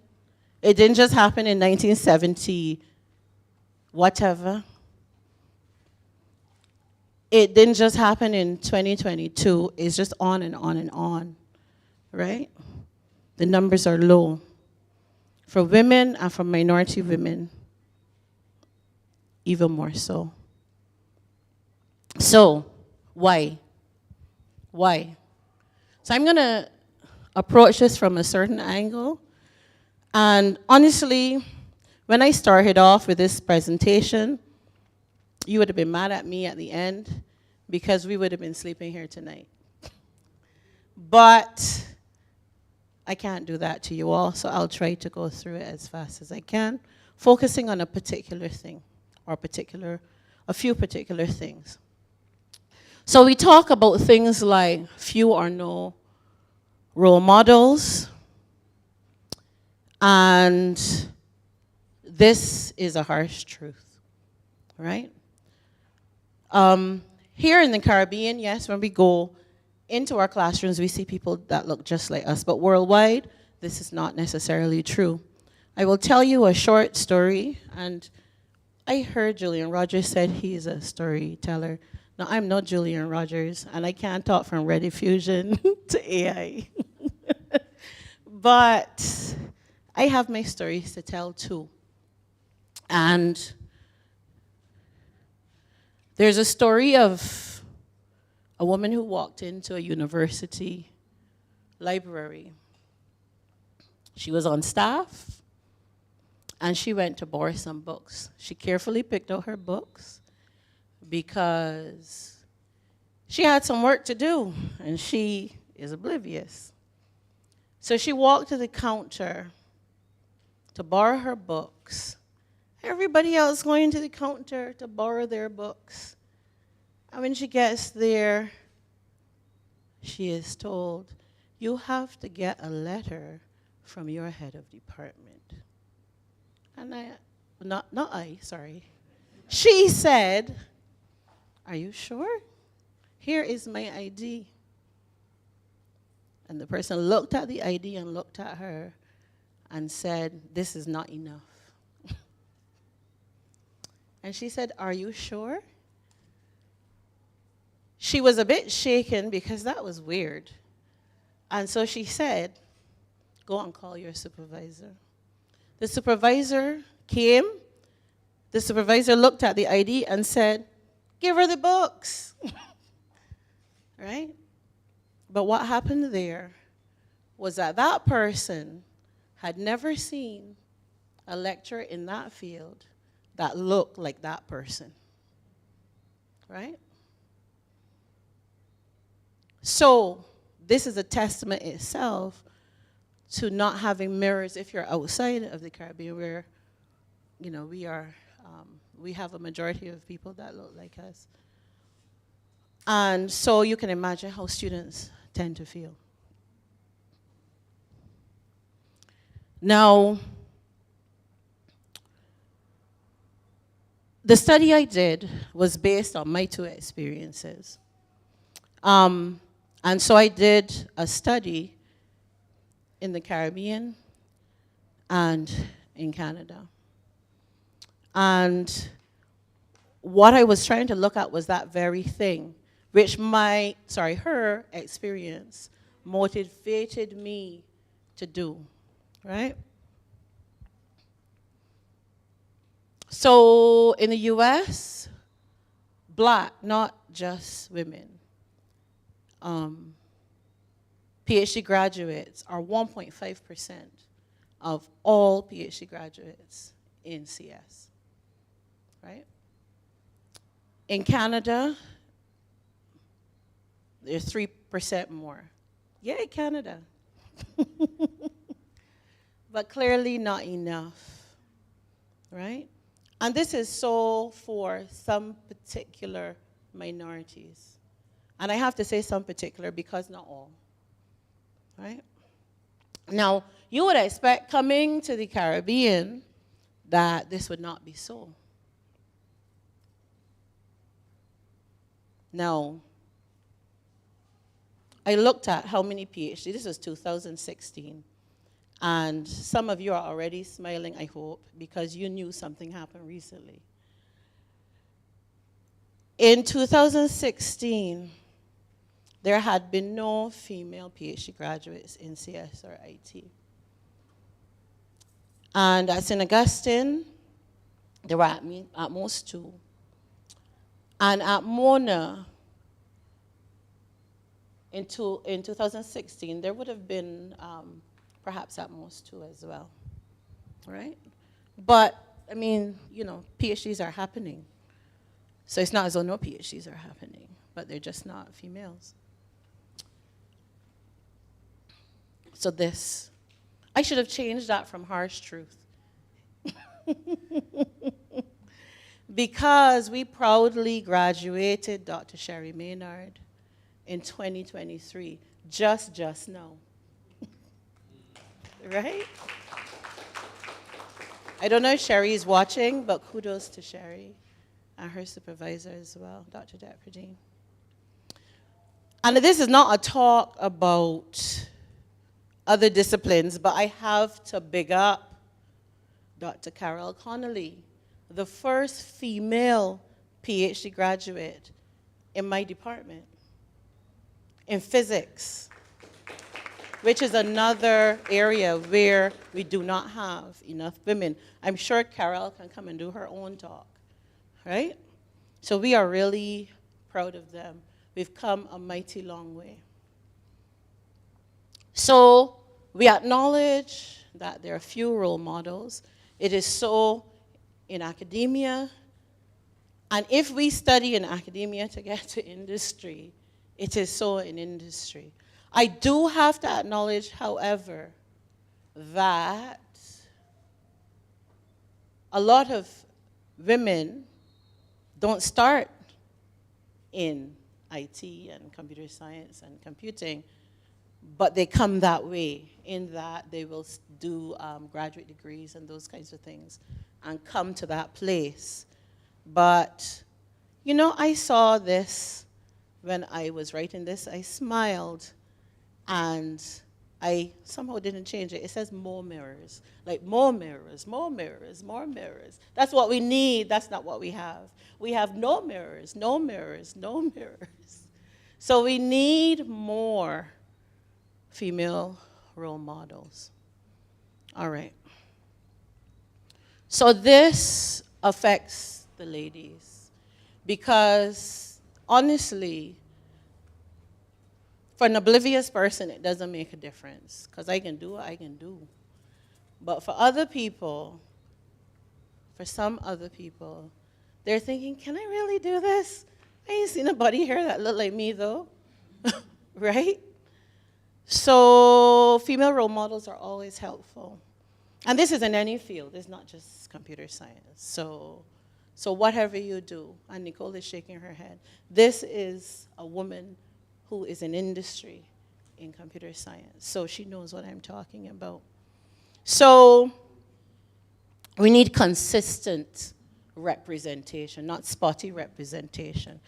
It didn't just happen in 1970, whatever. It didn't just happen in 2022. It's just on and on and on, right? The numbers are low. For women and for minority women, even more so. So, why? Why? So I'm going to approach this from a certain angle. And honestly, when I started off with this presentation, you would have been mad at me at the end because we would have been sleeping here tonight. But I can't do that to you all, so I'll try to go through it as fast as I can, focusing on a particular thing or a few particular things. So we talk about things like few or no role models, and this is a harsh truth, right? Here in the Caribbean, yes, when we go into our classrooms, we see people that look just like us, but worldwide, this is not necessarily true. I will tell you a short story, and I heard Julian Rogers said he's a storyteller. Now, I'm not Julian Rogers, and I can't talk from Ready Fusion to AI. But I have my stories to tell too. And there's a story of a woman who walked into a university library. She was on staff, and she went to borrow some books. She carefully picked out her books because she had some work to do, and she is oblivious. So she walked to the counter to borrow her books. Everybody else going to the counter to borrow their books. And when she gets there, she is told, you have to get a letter from your head of department. And she said, are you sure? Here is my ID. And the person looked at the ID and looked at her and said, this is not enough. And she said, are you sure? She was a bit shaken because that was weird. And so she said, go and call your supervisor. The supervisor came. The supervisor looked at the ID and said, give her the books. Right? But what happened there was that that person had never seen a lecturer in that field that looked like that person. Right? So this is a testament itself to not having mirrors if you're outside of the Caribbean, where, you know, we have a majority of people that look like us. And so you can imagine how students tend to feel. Now, the study I did was based on my two experiences. And so I did a study in the Caribbean and in Canada. And what I was trying to look at was that very thing, which her experience motivated me to do, right? So in the US, Black, not just women, PhD graduates are 1.5% of all PhD graduates in CS, right? In Canada, there's 3% more. Yay, Canada. But clearly not enough, right? And this is so for some particular minorities. And I have to say some particular because not all, right? Now, you would expect coming to the Caribbean that this would not be so. Now, I looked at how many PhD, this was 2016, and some of you are already smiling, I hope, because you knew something happened recently. In 2016, there had been no female PhD graduates in CS or IT. And at St. Augustine, there were at most 2. And at Mona, in 2016, there would have been perhaps at most 2 as well, right? But, I mean, you know, PhDs are happening. So it's not as though no PhDs are happening, but they're just not females. So this, I should have changed that from harsh truth. Because we proudly graduated Dr. Sherry Maynard in 2023, just now. Right? I don't know if Sherry is watching, but kudos to Sherry and her supervisor as well, Dr. Depredine. And this is not a talk about other disciplines, but I have to big up Dr. Carol Connolly, the first female PhD graduate in my department in physics, which is another area where we do not have enough women. I'm sure Carol can come and do her own talk, right? So we are really proud of them. We've come a mighty long way. So we acknowledge that there are few role models. It is so in academia. And if we study in academia to get to industry, it is so in industry. I do have to acknowledge, however, that a lot of women don't start in IT and computer science and computing, but they come that way, in that they will do graduate degrees and those kinds of things and come to that place. But, you know, I saw this when I was writing this. I smiled, and I somehow didn't change it. It says more mirrors, like more mirrors, more mirrors, more mirrors. That's what we need. That's not what we have. We have no mirrors, no mirrors, no mirrors. So we need more female role models. All right. So this affects the ladies because, honestly, for an oblivious person, it doesn't make a difference because I can do what I can do. But for other people, for some other people, they're thinking, can I really do this? I ain't seen nobody here that look like me, though. Right? So female role models are always helpful. And this is in any field. It's not just computer science. So whatever you do, and Nicole is shaking her head, this is a woman who is in industry in computer science. So she knows what I'm talking about. So we need consistent representation, not spotty representation.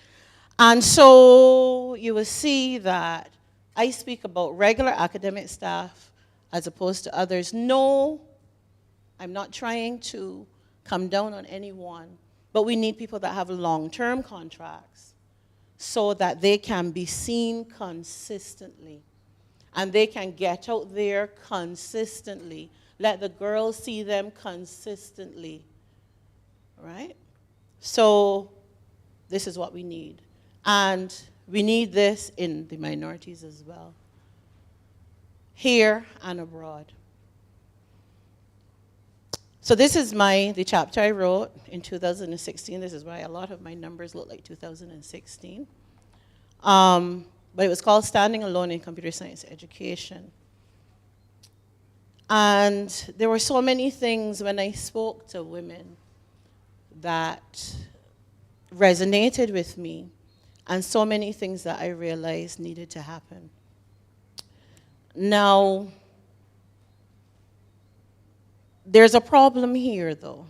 And so you will see that I speak about regular academic staff as opposed to others. No, I'm not trying to come down on anyone, but we need people that have long-term contracts so that they can be seen consistently and they can get out there consistently. Let the girls see them consistently, right? So this is what we need. And we need this in the minorities as well. here and abroad. So this is the chapter I wrote in 2016. This is why a lot of my numbers look like 2016. But it was called Standing Alone in Computer Science Education. And there were so many things when I spoke to women that resonated with me, and so many things that I realized needed to happen. Now, there's a problem here, though.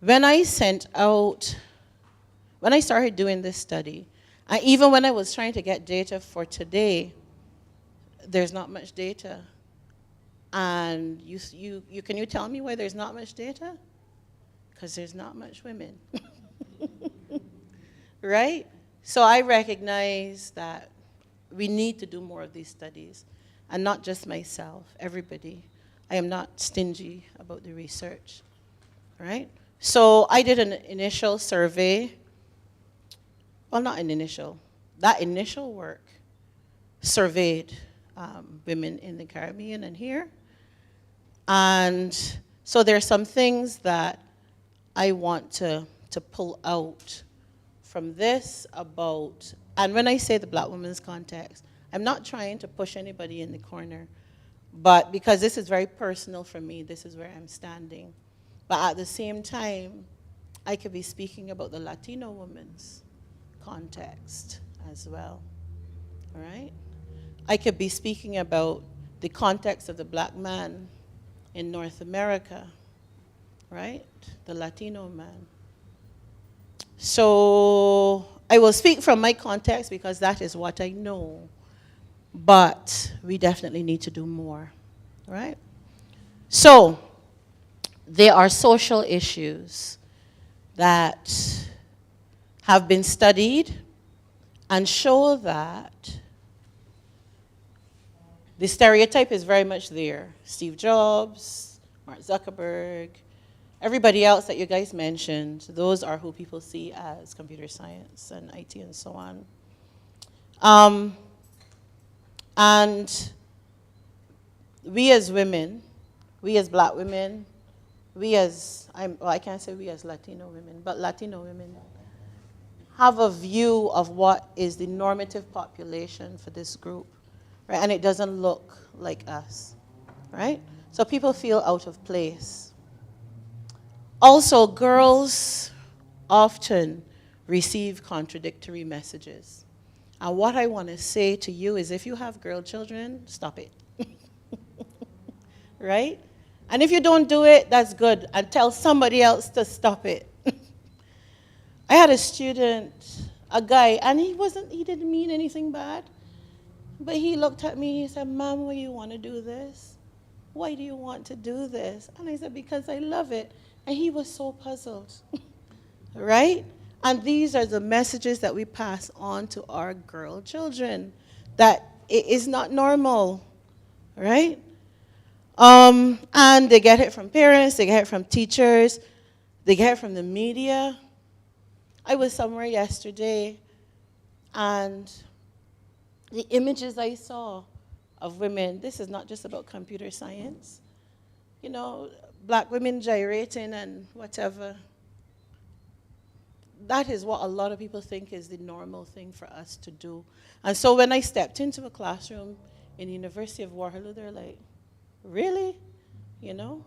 When I started doing this study, and even when I was trying to get data for today, there's not much data. And can you tell me why there's not much data? Because there's not much women. Right? So I recognize that we need to do more of these studies, and not just myself, everybody. I am not stingy about the research, right? So I did an initial survey. Well, not an initial. That initial work surveyed women in the Caribbean and here. And so there are some things that I want to pull out from this about, and when I say the Black women's context, I'm not trying to push anybody in the corner, but because this is very personal for me, this is where I'm standing. But at the same time, I could be speaking about the Latino women's context as well, all right? I could be speaking about the context of the Black man in North America, right? The Latino man. So I will speak from my context because that is what I know, but we definitely need to do more, right? So there are social issues that have been studied and show that the stereotype is very much there. Steve Jobs, Mark Zuckerberg, everybody else that you guys mentioned, those are who people see as computer science and IT and so on. And we as women, we as Black women, I can't say we as Latino women, but Latino women have a view of what is the normative population for this group, right? And it doesn't look like us, right? So people feel out of place. Also, girls often receive contradictory messages. And what I want to say to you is if you have girl children, stop it. Right? And if you don't do it, that's good. And tell somebody else to stop it. I had a student, a guy, and he didn't mean anything bad. But he looked at me, he said, "Mom, why you want to do this? Why do you want to do this?" And I said, "Because I love it." And he was so puzzled, right? And these are the messages that we pass on to our girl children, that it is not normal, right? And they get it from parents, they get it from teachers, they get it from the media. I was somewhere yesterday, and the images I saw of women, this is not just about computer science, you know, Black women gyrating and whatever. That is what a lot of people think is the normal thing for us to do. And so when I stepped into a classroom in the University of Waterloo, they're like, "Really?" You know?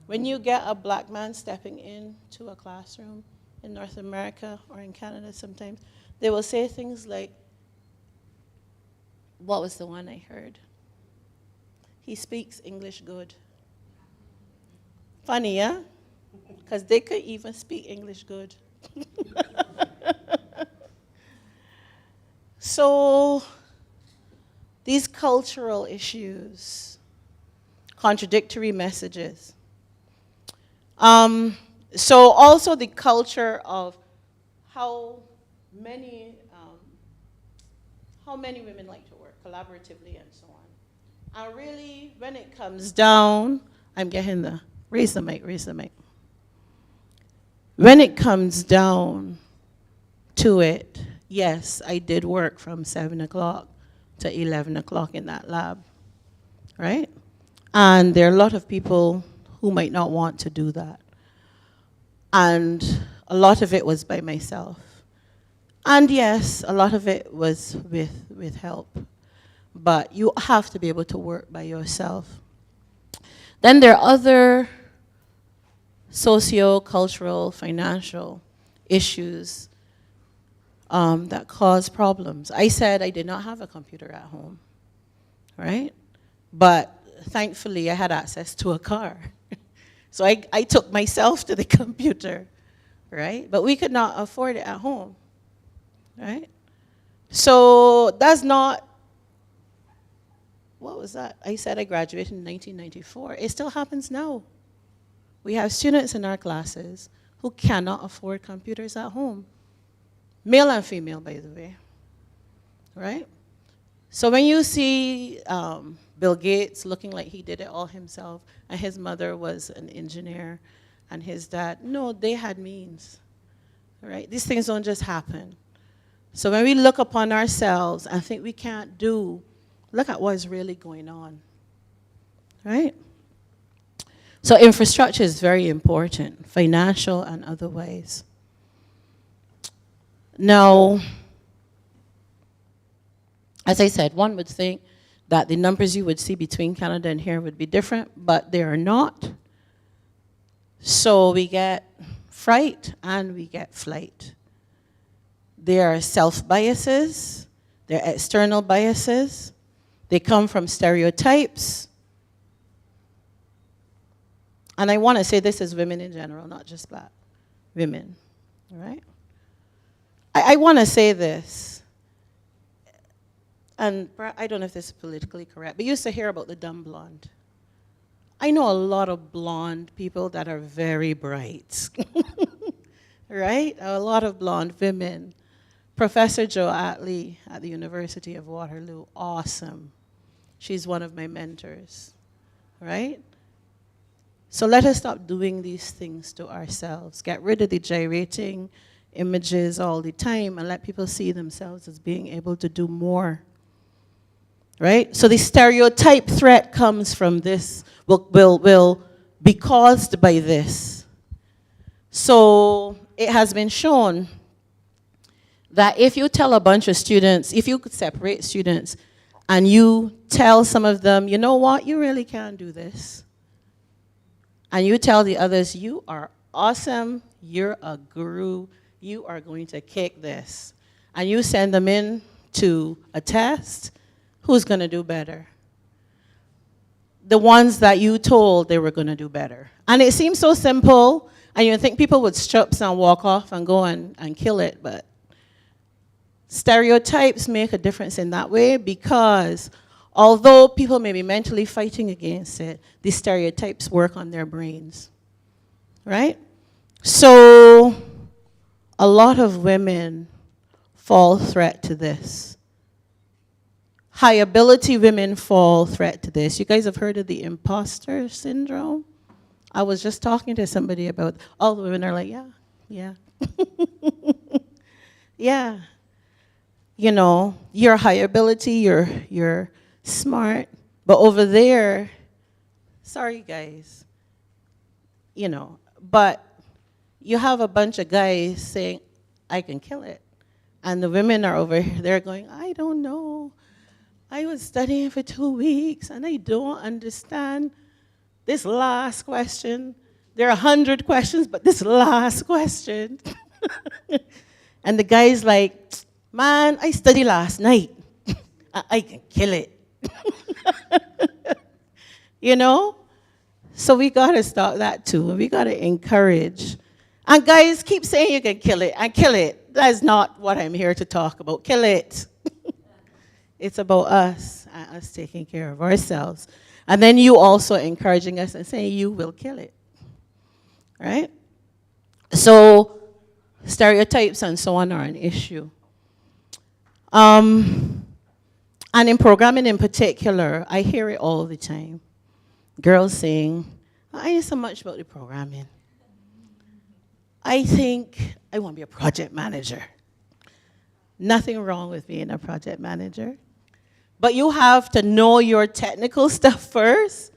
When you get a Black man stepping into a classroom in North America or in Canada sometimes, they will say things like, what was the one I heard? "He speaks English good." Funny, yeah? Because they could even speak English good. So these cultural issues, contradictory messages. So also the culture of how many women like to work collaboratively and so on. And really, when it comes down, I'm getting raise the mic. When it comes down to it, yes, I did work from 7 o'clock to 11 o'clock in that lab. right? And there are a lot of people who might not want to do that. And a lot of it was by myself. And yes, a lot of it was with help. But you have to be able to work by yourself. Then there are other socio-cultural, financial issues that cause problems. I said I did not have a computer at home, right? But thankfully, I had access to a car. So I took myself to the computer, right? But we could not afford it at home, right? So that's not, what was that? I said I graduated in 1994. It still happens now. We have students in our classes who cannot afford computers at home. Male and female, by the way, right? So when you see Bill Gates looking like he did it all himself, and his mother was an engineer, and his dad, no, they had means, right? These things don't just happen. So when we look upon ourselves and think we can't do, look at what is really going on, right? So infrastructure is very important, financial and otherwise. Now, as I said, one would think that the numbers you would see between Canada and here would be different, but they are not. So we get fright and we get flight. There are self-biases, there are external biases, they come from stereotypes. And I want to say this is women in general, not just black women, all right? I want to say this, and I don't know if this is politically correct, but you used to hear about the dumb blonde. I know a lot of blonde people that are very bright, right? A lot of blonde women. Professor Jo Atlee at the University of Waterloo, awesome. She's one of my mentors, right? So let us stop doing these things to ourselves. Get rid of the gyrating images all the time and let people see themselves as being able to do more, right? So the stereotype threat comes from this, will be caused by this. So it has been shown that if you tell a bunch of students, if you could separate students and you tell some of them, you know what, you really can't do this. And you tell the others, you are awesome, you're a guru, you are going to kick this. And you send them in to a test, who's going to do better? The ones that you told they were going to do better. And it seems so simple, and you think people would strip and walk off and go and kill it, but stereotypes make a difference in that way because although people may be mentally fighting against it, these stereotypes work on their brains, right? So a lot of women fall threat to this. High ability women fall threat to this. You guys have heard of the imposter syndrome? I was just talking to somebody about, all the women are like, yeah. Yeah. You know, you're high ability, you're smart, but over there, sorry guys, you know, but you have a bunch of guys saying, I can kill it. And the women are over there going, I don't know. I was studying for 2 weeks and I don't understand this last question. There are 100 questions, but this last question. And the guy's like, man, I studied last night. I can kill it. You know? So we got to stop that too. We got to encourage. And guys, keep saying you can kill it and kill it. That's not what I'm here to talk about. Kill it. It's about us and us taking care of ourselves. And then you also encouraging us and saying you will kill it. Right? So stereotypes and so on are an issue. And in programming in particular, I hear it all the time. Girls saying, I know so much about the programming. I think I want to be a project manager. Nothing wrong with being a project manager. But you have to know your technical stuff first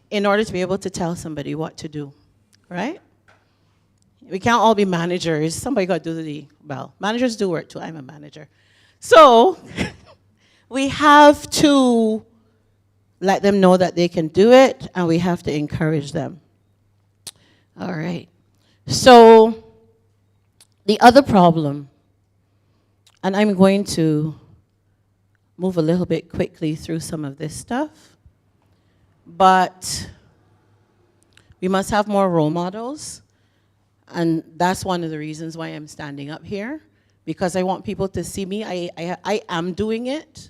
in order to be able to tell somebody what to do, right? We can't all be managers. Somebody got to do managers do work too. I'm a manager. So we have to let them know that they can do it, and we have to encourage them. All right. So the other problem, and I'm going to move a little bit quickly through some of this stuff, but we must have more role models, and that's one of the reasons why I'm standing up here, because I want people to see me. I am doing it,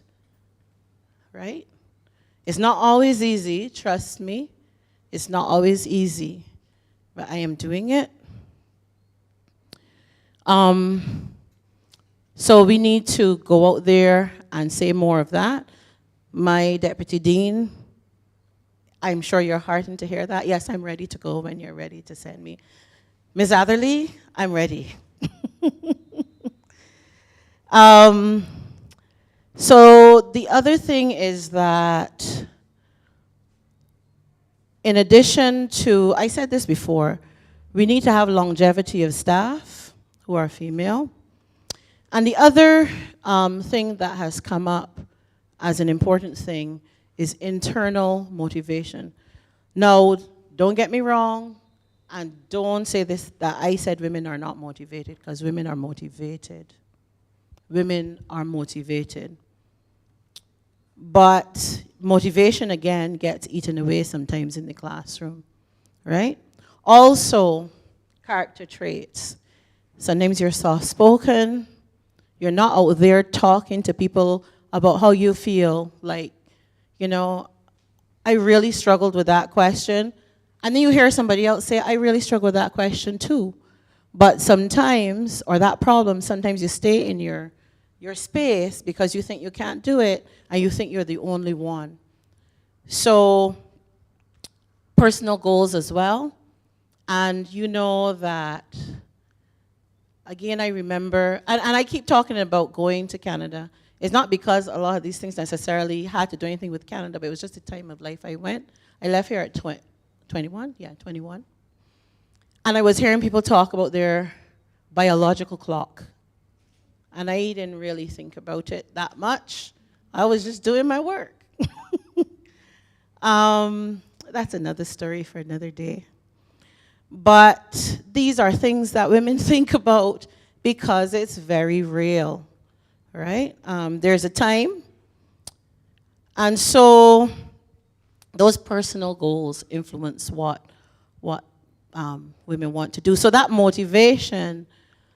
right? It's not always easy, trust me. It's not always easy, but I am doing it. So we need to go out there and say more of that. My deputy dean, I'm sure you're heartened to hear that. Yes, I'm ready to go when you're ready to send me. Ms. Atherley, I'm ready. So the other thing is that in addition to, I said this before, we need to have longevity of staff who are female. And the other thing that has come up as an important thing is internal motivation. Now, don't get me wrong, and don't say this, that I said women are not motivated, because women are motivated. Women are motivated. But motivation, again, gets eaten away sometimes in the classroom, right? Also, character traits. Sometimes you're soft-spoken. You're not out there talking to people about how you feel. Like, you know, I really struggled with that question. And then you hear somebody else say, I really struggle with that question too. But sometimes, or that problem, sometimes you stay in your space because you think you can't do it and you think you're the only one. So, personal goals as well. And you know that, again, I remember, and I keep talking about going to Canada. It's not because a lot of these things necessarily had to do anything with Canada, but it was just the time of life I went. I left here at 21? Yeah, 21. And I was hearing people talk about their biological clock. And I didn't really think about it that much. I was just doing my work. That's another story for another day. But these are things that women think about because it's very real, right? There's a time. And so those personal goals influence what women want to do. So that motivation,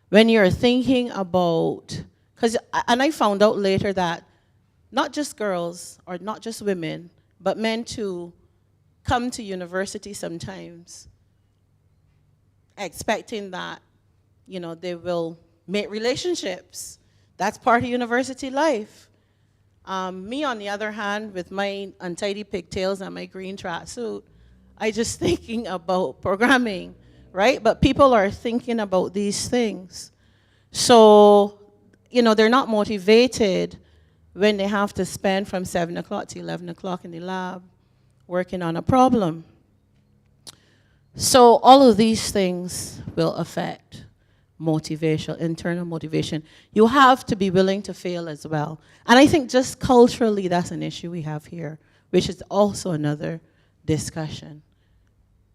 when you're thinking about, and I found out later that not just girls or not just women, but men too come to university sometimes expecting that, you know, they will make relationships. That's part of university life. Me, on the other hand, with my untidy pigtails and my green tracksuit, I just thinking about programming, right? But people are thinking about these things. So, you know, they're not motivated when they have to spend from 7 o'clock to 11 o'clock in the lab working on a problem. So all of these things will affect motivation, internal motivation. You have to be willing to fail as well. And I think just culturally, that's an issue we have here, which is also another discussion.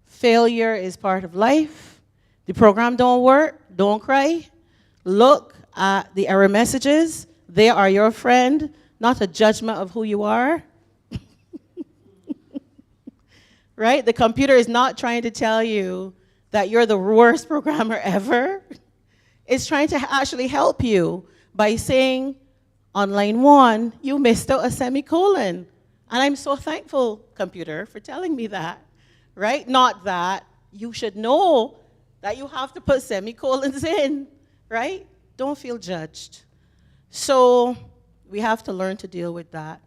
Failure is part of life. The program don't work, don't cry. Look at the error messages. They are your friend, not a judgment of who you are. Right? The computer is not trying to tell you that you're the worst programmer ever. It's trying to actually help you by saying, on line 1, you missed out a semicolon. And I'm so thankful, computer, for telling me that, right? Not that you should know that you have to put semicolons in, right? Don't feel judged. So we have to learn to deal with that.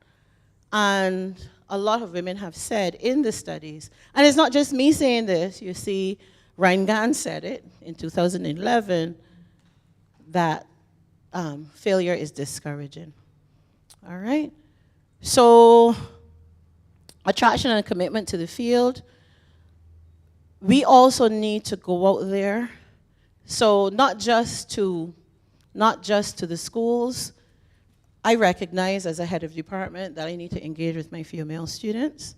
And a lot of women have said in the studies, and it's not just me saying this, you see, Ryan said it in 2011, that failure is discouraging. All right? So, attraction and commitment to the field. We also need to go out there. So not just to the schools. I recognize as a head of department that I need to engage with my female students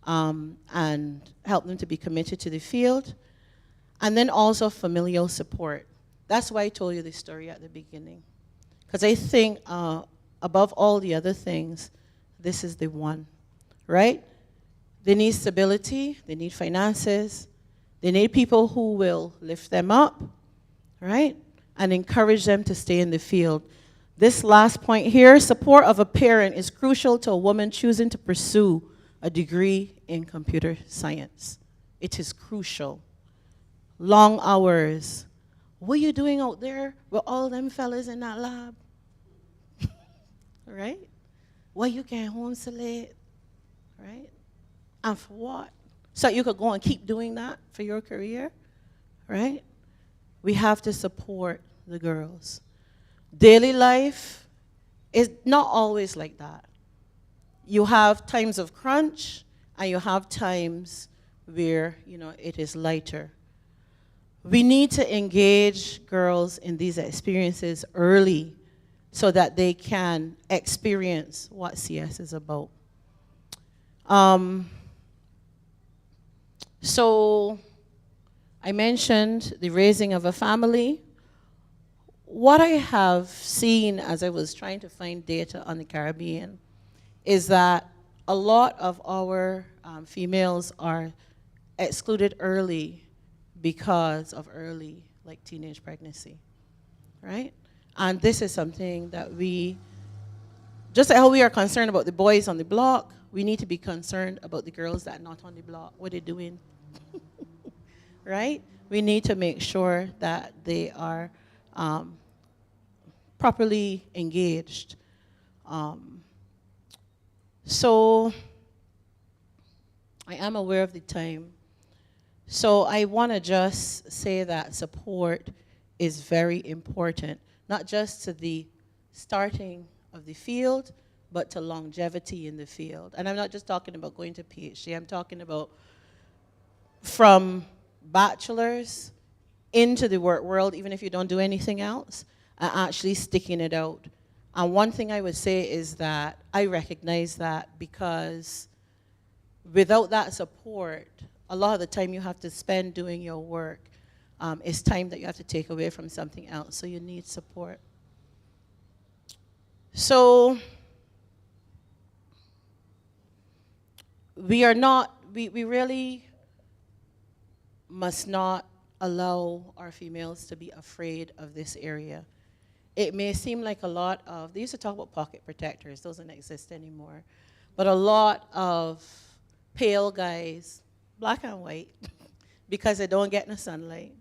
and help them to be committed to the field. And then also familial support. That's why I told you this story at the beginning. Because I think above all the other things, this is the one, right? They need stability, they need finances, they need people who will lift them up, right? And encourage them to stay in the field. This last point here, support of a parent is crucial to a woman choosing to pursue a degree in computer science. It is crucial. Long hours. What are you doing out there with all them fellas in that lab? Right? Why you can't home so late? Right? And for what? So you could go and keep doing that for your career? Right? We have to support the girls. Daily life is not always like that. You have times of crunch, and you have times where, it is lighter. We need to engage girls in these experiences early so that they can experience what CS is about. So I mentioned the raising of a family. What I have seen as I was trying to find data on the Caribbean is that a lot of our females are excluded early because of early, teenage pregnancy, right? And this is something that just like how we are concerned about the boys on the block, we need to be concerned about the girls that are not on the block, what they're doing, right? We need to make sure that they are properly engaged. So I am aware of the time. So I want to just say that support is very important, not just to the starting of the field, but to longevity in the field. And I'm not just talking about going to PhD, I'm talking about from bachelor's into the work world, even if you don't do anything else, and actually sticking it out. And one thing I would say is that I recognize that because without that support, a lot of the time you have to spend doing your work is time that you have to take away from something else, so you need support. So we really must not allow our females to be afraid of this area. It may seem like a lot of, they used to talk about pocket protectors, those don't exist anymore, but a lot of pale guys, black and white, because they don't get no sunlight,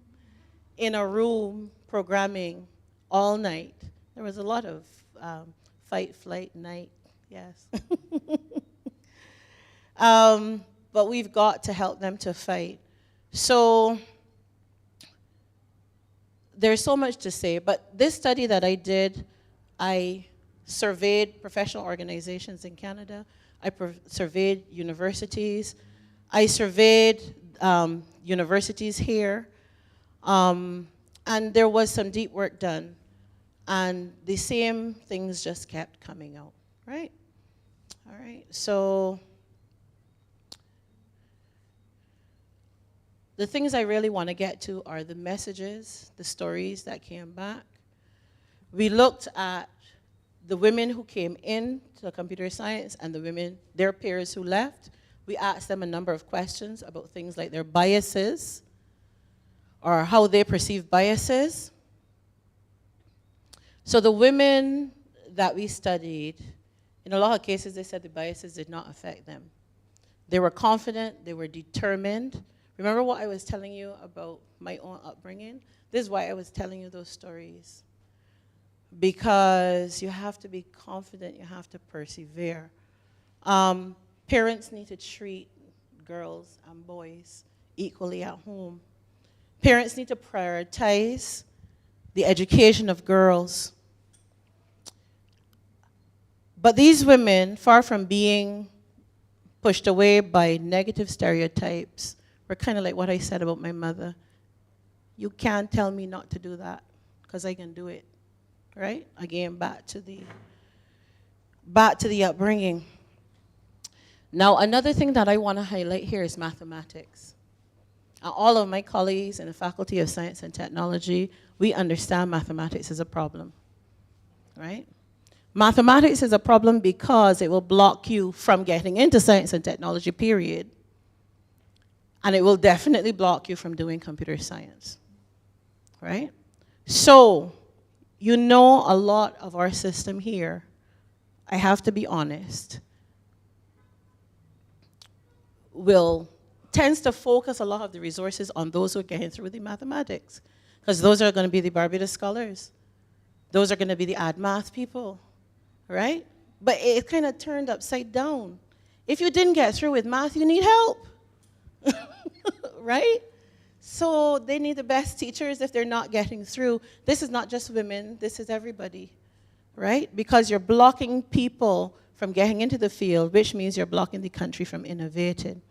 in a room programming all night. There was a lot of fight, flight, night, yes. But we've got to help them to fight. So there's so much to say, but this study that I did, I surveyed professional organizations in Canada, I surveyed universities, I surveyed universities here, and there was some deep work done, and the same things just kept coming out, right? All right, so the things I really want to get to are the messages, the stories that came back. We looked at the women who came into computer science and the women, their peers who left. We asked them a number of questions about things like their biases or how they perceive biases. So the women that we studied, in a lot of cases, they said the biases did not affect them. They were confident, they were determined. Remember what I was telling you about my own upbringing? This is why I was telling you those stories. Because you have to be confident, you have to persevere. Parents need to treat girls and boys equally at home. Parents need to prioritize the education of girls. But these women, far from being pushed away by negative stereotypes, were kind of like what I said about my mother. You can't tell me not to do that, because I can do it, right? Again, back to the upbringing. Now, another thing that I want to highlight here is mathematics. All of my colleagues in the Faculty of Science and Technology, we understand mathematics is a problem, right? Mathematics is a problem because it will block you from getting into science and technology, period. And it will definitely block you from doing computer science, right? So, you know, a lot of our system here, I have to be honest, tends to focus a lot of the resources on those who are getting through the mathematics, because those are going to be the Barbados scholars. Those are going to be the ad math people, right? But it kind of turned upside down. If you didn't get through with math, you need help, right? So they need the best teachers if they're not getting through. This is not just women, this is everybody, right? Because you're blocking people from getting into the field, which means you're blocking the country from innovating.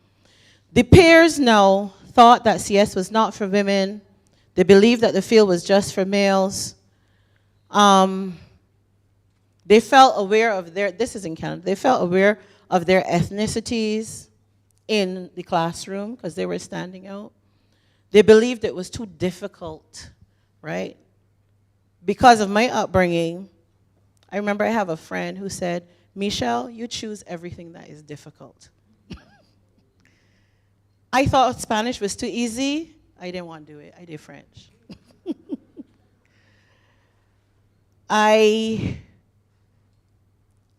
The peers now thought that CS was not for women. They believed that the field was just for males. They felt aware of this is in Canada, they felt aware of their ethnicities in the classroom because they were standing out. They believed it was too difficult, right? Because of my upbringing, I remember I have a friend who said, Mechelle, you choose everything that is difficult. I thought Spanish was too easy. I didn't want to do it. I did French. I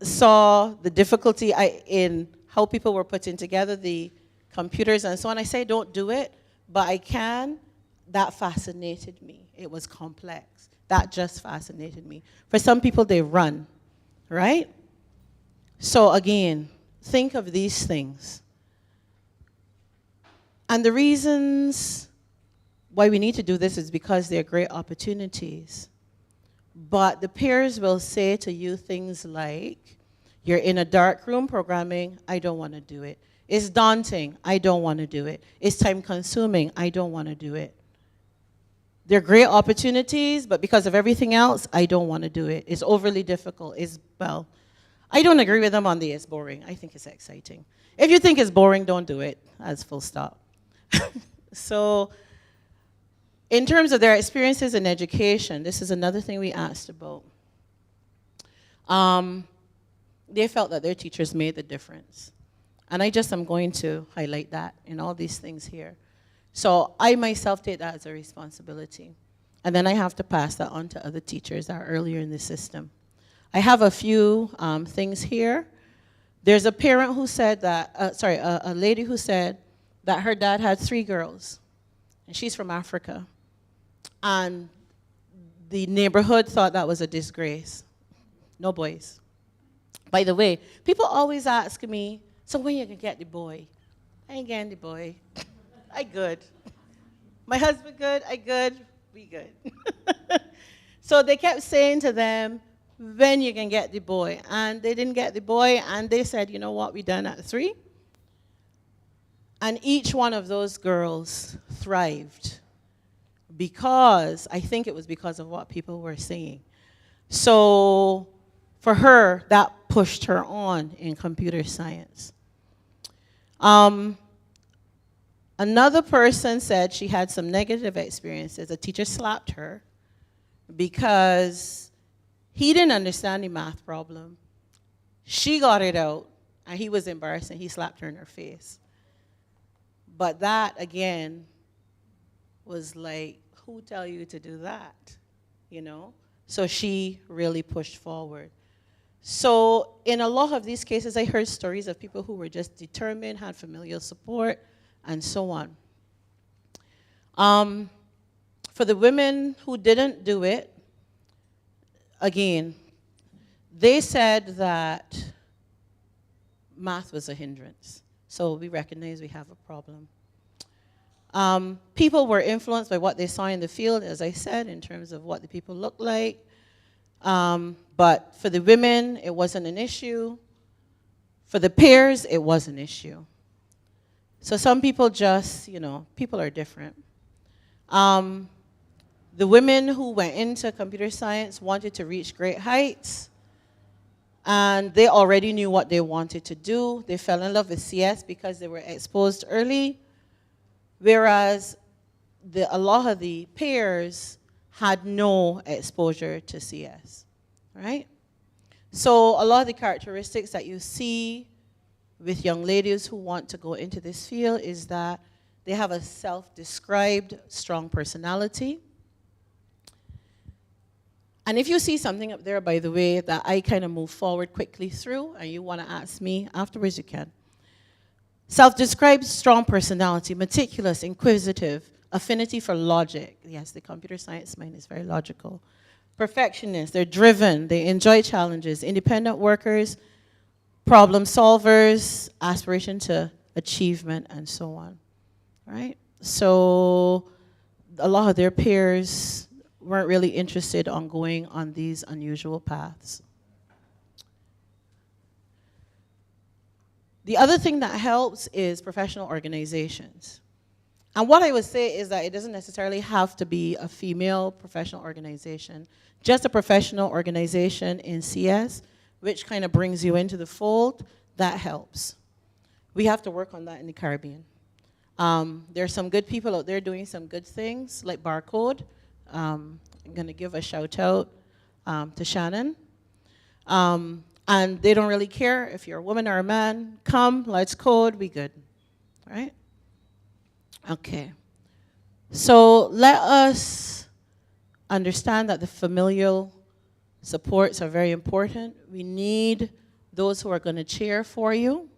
saw the difficulty in how people were putting together the computers and so on. I say don't do it, but I can. That fascinated me. It was complex. That just fascinated me. For some people, they run, right? So again, think of these things. And the reasons why we need to do this is because they're great opportunities. But the peers will say to you things like, you're in a dark room programming, I don't want to do it. It's daunting, I don't want to do it. It's time consuming, I don't want to do it. They're great opportunities, but because of everything else, I don't want to do it. It's overly difficult. I don't agree with them on the it's boring. I think it's exciting. If you think it's boring, don't do it. That's full stop. So, in terms of their experiences in education, this is another thing we asked about. They felt that their teachers made the difference. And I'm going to highlight that in all these things here. So I myself take that as a responsibility. And then I have to pass that on to other teachers that are earlier in the system. I have a few things here. There's a parent who said that, a lady who said that her dad had 3 girls. And she's from Africa. And the neighborhood thought that was a disgrace. No boys. By the way, people always ask me, so when you gonna get the boy? I ain't getting the boy. I good. My husband good, I good, we good. So they kept saying to them, when you can get the boy? And they didn't get the boy, and they said, you know what, we done at 3. And each one of those girls thrived because, I think it was because of what people were saying. So for her, that pushed her on in computer science. Another person said she had some negative experiences. A teacher slapped her because he didn't understand the math problem. She got it out, and he was embarrassed, and he slapped her in her face. But that, again, was like, who tell you to do that, you know? So she really pushed forward. So in a lot of these cases, I heard stories of people who were just determined, had familial support, and so on. For the women who didn't do it, again, they said that math was a hindrance. So we recognize we have a problem. People were influenced by what they saw in the field, as I said, in terms of what the people looked like. But for the women, it wasn't an issue. For the peers, it was an issue. So some people just, people are different. The women who went into computer science wanted to reach great heights, and they already knew what they wanted to do. They fell in love with CS because they were exposed early, whereas a lot of the peers had no exposure to CS, right? So a lot of the characteristics that you see with young ladies who want to go into this field is that they have a self-described strong personality. And if you see something up there, by the way, that I kind of move forward quickly through, and you want to ask me afterwards, you can. Self-described strong personality, meticulous, inquisitive, affinity for logic. Yes, the computer science mind is very logical. Perfectionist, they're driven, they enjoy challenges, independent workers, problem solvers, aspiration to achievement, and so on, right? So a lot of their peers weren't really interested on going on these unusual paths. The other thing that helps is professional organizations. And what I would say is that it doesn't necessarily have to be a female professional organization. Just a professional organization in CS, which kind of brings you into the fold, that helps. We have to work on that in the Caribbean. There's some good people out there doing some good things, like Barcode. I'm going to give a shout out to Shannon. And they don't really care if you're a woman or a man. Come, let's code, we good, right? Okay. So let us understand that the familial supports are very important. We need those who are going to cheer for you.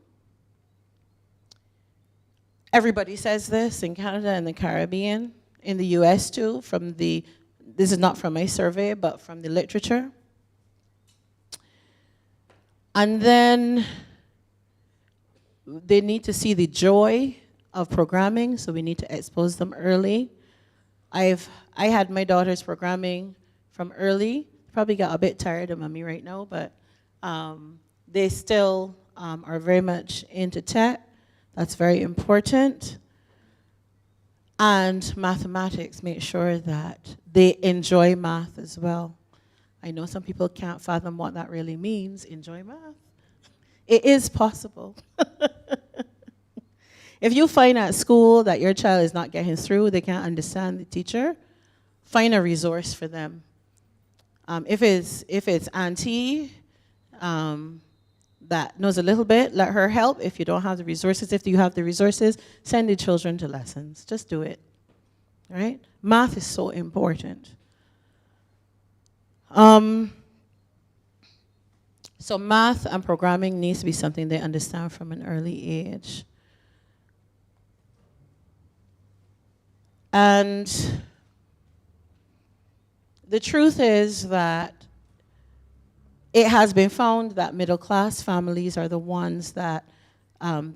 Everybody says this in Canada and the Caribbean, in the US too, this is not from my survey, but from the literature. And then they need to see the joy of programming, so we need to expose them early. I had my daughters programming from early. Probably got a bit tired of mommy right now, but they still are very much into tech. That's very important. And mathematics, make sure that they enjoy math as well. I know some people can't fathom what that really means, enjoy math. It is possible. If you find at school that your child is not getting through, they can't understand the teacher, find a resource for them. If it's auntie that knows a little bit, let her help. If you don't have the resources, if you have the resources, send the children to lessons. Just do it, right? Math is so important. So math and programming needs to be something they understand from an early age. And the truth is that it has been found that middle-class families are the ones that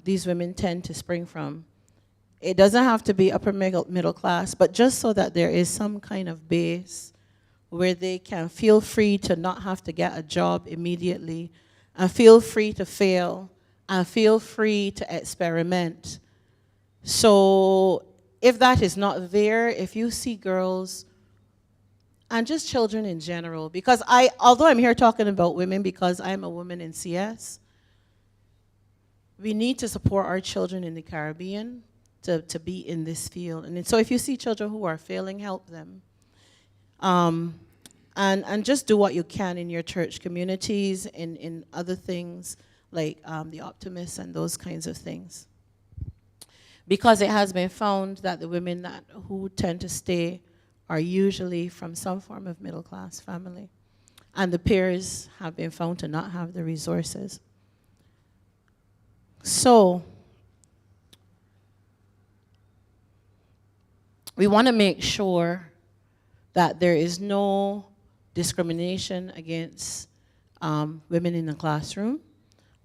these women tend to spring from. It doesn't have to be upper middle class, but just so that there is some kind of base where they can feel free to not have to get a job immediately, and feel free to fail, and feel free to experiment. So if that is not there, if you see girls, and just children in general, because although I'm here talking about women because I'm a woman in CS, we need to support our children in the Caribbean to be in this field. And so if you see children who are failing, help them. And just do what you can in your church communities, in other things like the Optimists and those kinds of things. Because it has been found that the women who tend to stay are usually from some form of middle-class family. And the peers have been found to not have the resources. So, we want to make sure that there is no discrimination against women in the classroom.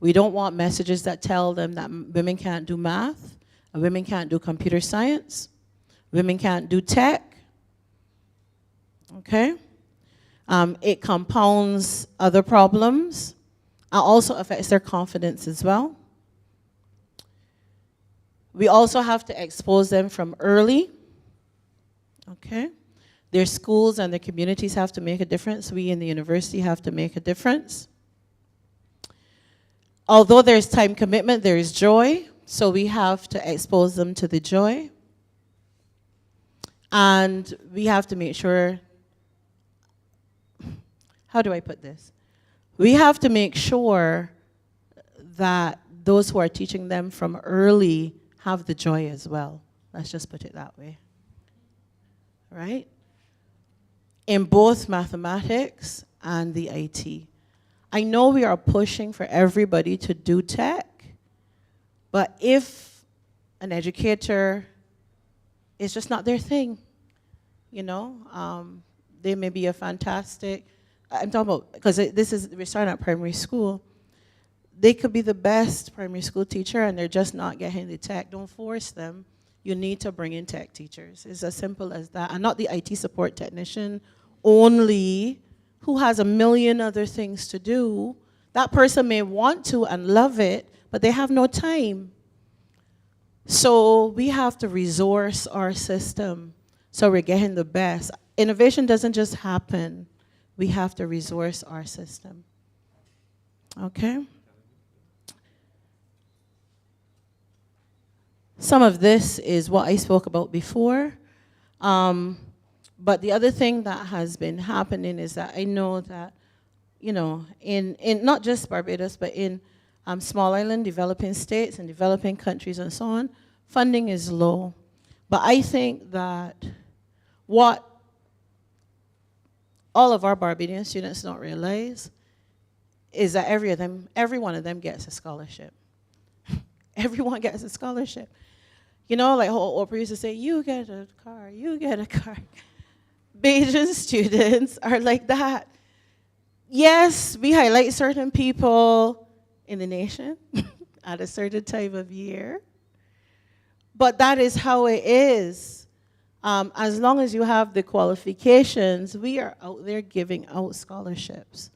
We don't want messages that tell them that women can't do math, and women can't do computer science, women can't do tech. Okay? It compounds other problems and also affects their confidence as well. We also have to expose them from early, okay? Their schools and their communities have to make a difference. We in the university have to make a difference. Although there's time commitment, there is joy, so we have to expose them to the joy. And we have to make sure, how do I put this? We have to make sure that those who are teaching them from early have the joy as well. Let's just put it that way. Right? In both mathematics and the IT. I know we are pushing for everybody to do tech, but if an educator is just not their thing, you know, they may be a fantastic, I'm talking about, because we're starting at primary school, they could be the best primary school teacher and they're just not getting the tech. Don't force them. You need to bring in tech teachers. It's as simple as that. And not the IT support technician only, who has a million other things to do. That person may want to and love it, but they have no time. So we have to resource our system so we're getting the best. Innovation doesn't just happen. We have to resource our system. Okay? Some of this is what I spoke about before. But the other thing that has been happening is that I know that, you know, in not just Barbados, but in small island developing states and developing countries and so on, funding is low. But I think that what all of our Barbadian students don't realize is that every one of them gets a scholarship. Everyone gets a scholarship. You know, like how Oprah used to say, you get a car, you get a car. Bajan students are like that. Yes, we highlight certain people in the nation at a certain time of year, but that is how it is. As long as you have the qualifications, we are out there giving out scholarships,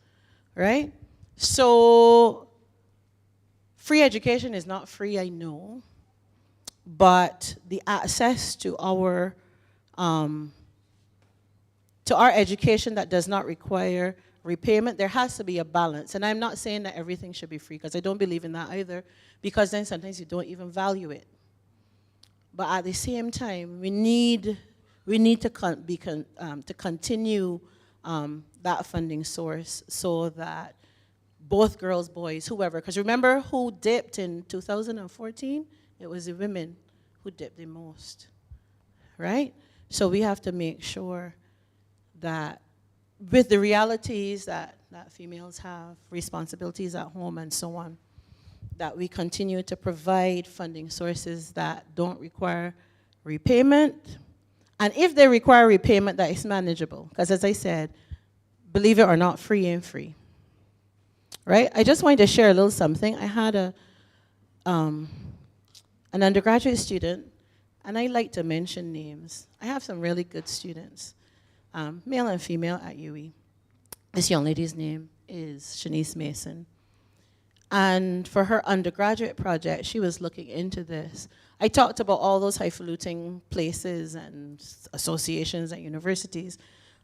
right? So free education is not free, I know, but the access to our education that does not require repayment, there has to be a balance. And I'm not saying that everything should be free, because I don't believe in that either, because then sometimes you don't even value it. But at the same time, we need to continue that funding source so that both girls, boys, whoever, because remember who dipped in 2014? It was the women who dipped the most, right? So we have to make sure that with the realities that females have, responsibilities at home and so on, that we continue to provide funding sources that don't require repayment. And if they require repayment, that is manageable. Because as I said, believe it or not, free ain't free. Right? I just wanted to share a little something. I had an undergraduate student, and I like to mention names. I have some really good students, male and female at UE. This young lady's name is Shanice Mason. And for her undergraduate project, she was looking into this. I talked about all those highfalutin places and associations at universities,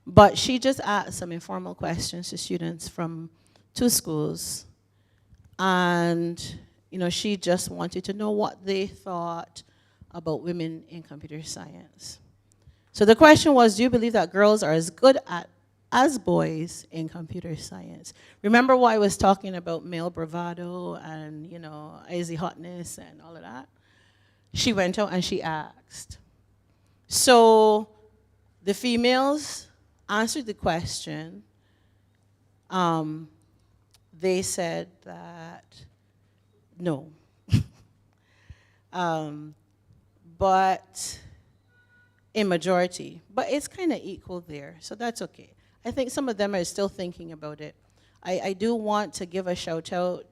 but she just asked some informal questions to students from 2 schools. And, you know, she just wanted to know what they thought about women in computer science. So the question was, do you believe that girls are as good as boys in computer science? Remember why I was talking about male bravado and, you know, easy hotness and all of that? She went out and she asked. So the females answered the question. They said that no. But in majority. But it's kind of equal there, so that's okay. I think some of them are still thinking about it. I do want to give a shout out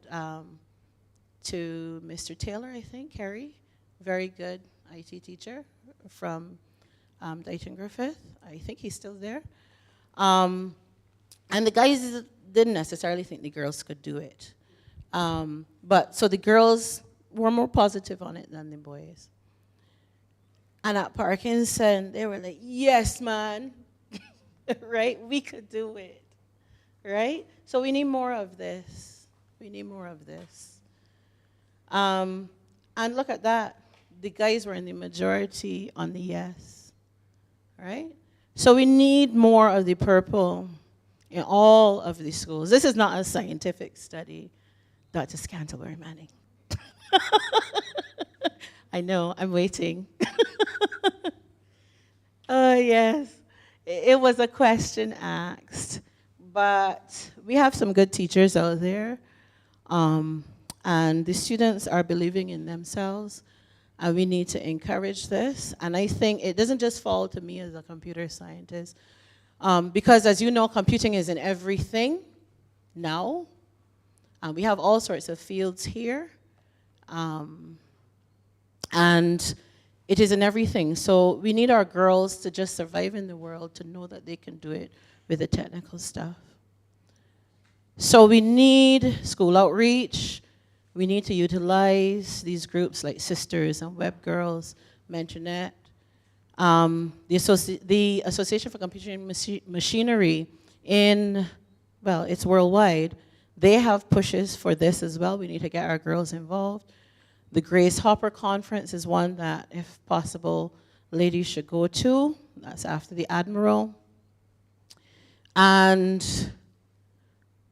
to Mr. Taylor, I think, Harry. Very good IT teacher from Dighton Griffith. I think he's still there. And the guys didn't necessarily think the girls could do it. But so the girls were more positive on it than the boys. And at Parkinson, they were like, yes, man, right? We could do it, right? So we need more of this. We need more of this. And look at that. The guys were in the majority on the yes, right? So we need more of the purple in all of the schools. This is not a scientific study, Dr. Scantlebury Manning. I know, I'm waiting. Oh, yes. It was a question asked. But we have some good teachers out there. And the students are believing in themselves. And we need to encourage this. And I think it doesn't just fall to me as a computer scientist. Because as you know, computing is in everything now. We have all sorts of fields here. And it is in everything. So we need our girls to just survive in the world, to know that they can do it with the technical stuff. So we need school outreach. We need to utilize these groups like Sisters and Web Girls, Mentionette. The Association for Computing Machinery it's worldwide. They have pushes for this as well. We need to get our girls involved. The Grace Hopper Conference is one that, if possible, ladies should go to. That's after the Admiral. And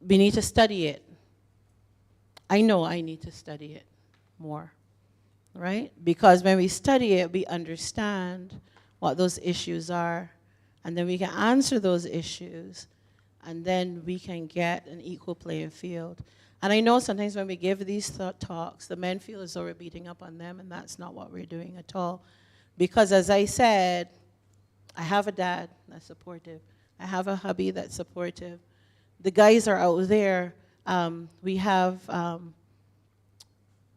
we need to study it. I know I need to study it more, right? Because when we study it, we understand what those issues are, and then we can answer those issues, and then we can get an equal playing field. And I know sometimes when we give these talks, the men feel as though we're beating up on them, and that's not what we're doing at all. Because as I said, I have a dad that's supportive. I have a hubby that's supportive. The guys are out there. We have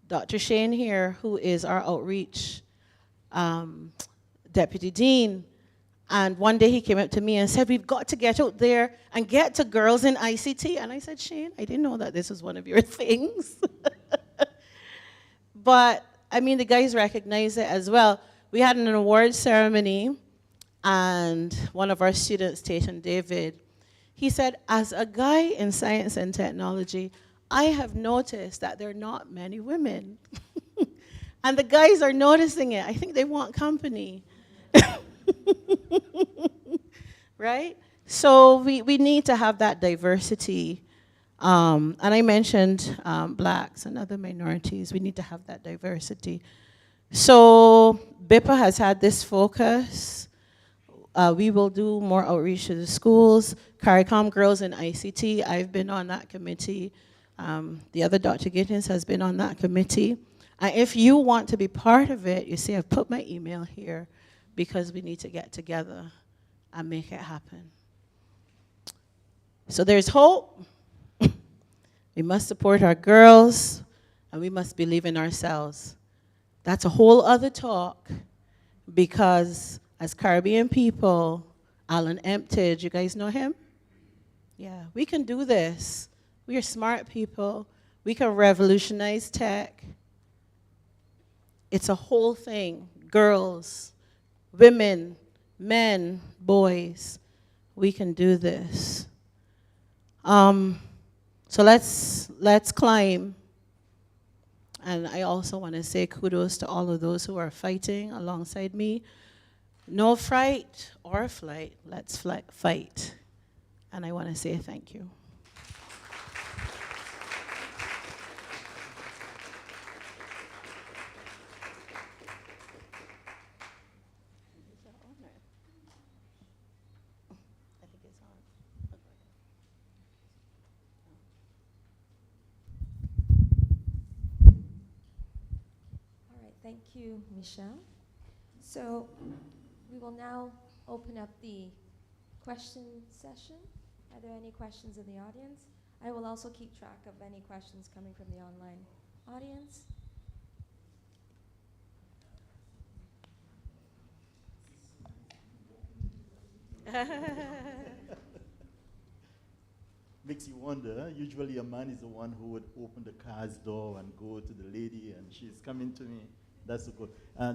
Dr. Shane here, who is our outreach deputy dean. And one day he came up to me and said, we've got to get out there and get to girls in ICT. And I said, Shane, I didn't know that this was one of your things. But, I mean, the guys recognize it as well. We had an award ceremony, and one of our students, Tatum David, he said, as a guy in science and technology, I have noticed that there are not many women. And the guys are noticing it. I think they want company. Right? So we need to have that diversity. And I mentioned blacks and other minorities. We need to have that diversity. So BIPA has had this focus. We will do more outreach to the schools. CARICOM Girls in ICT, I've been on that committee. The other Dr. Gittens has been on that committee. And if you want to be part of it, you see I've put my email here, because we need to get together and make it happen. So there's hope. We must support our girls, and we must believe in ourselves. That's a whole other talk, because as Caribbean people, Alan Emptage, you guys know him? Yeah, we can do this. We are smart people. We can revolutionize tech. It's a whole thing. Girls, women, men, boys, we can do this. So let's climb. And I also want to say kudos to all of those who are fighting alongside me. No fright or flight, let's fight. And I want to say thank you. Thank you, Mechelle. So we will now open up the question session. Are there any questions in the audience? I will also keep track of any questions coming from the online audience. makes you wonder. Usually a man is the one who would open the car's door and go to the lady, and she's coming to me. That's so good.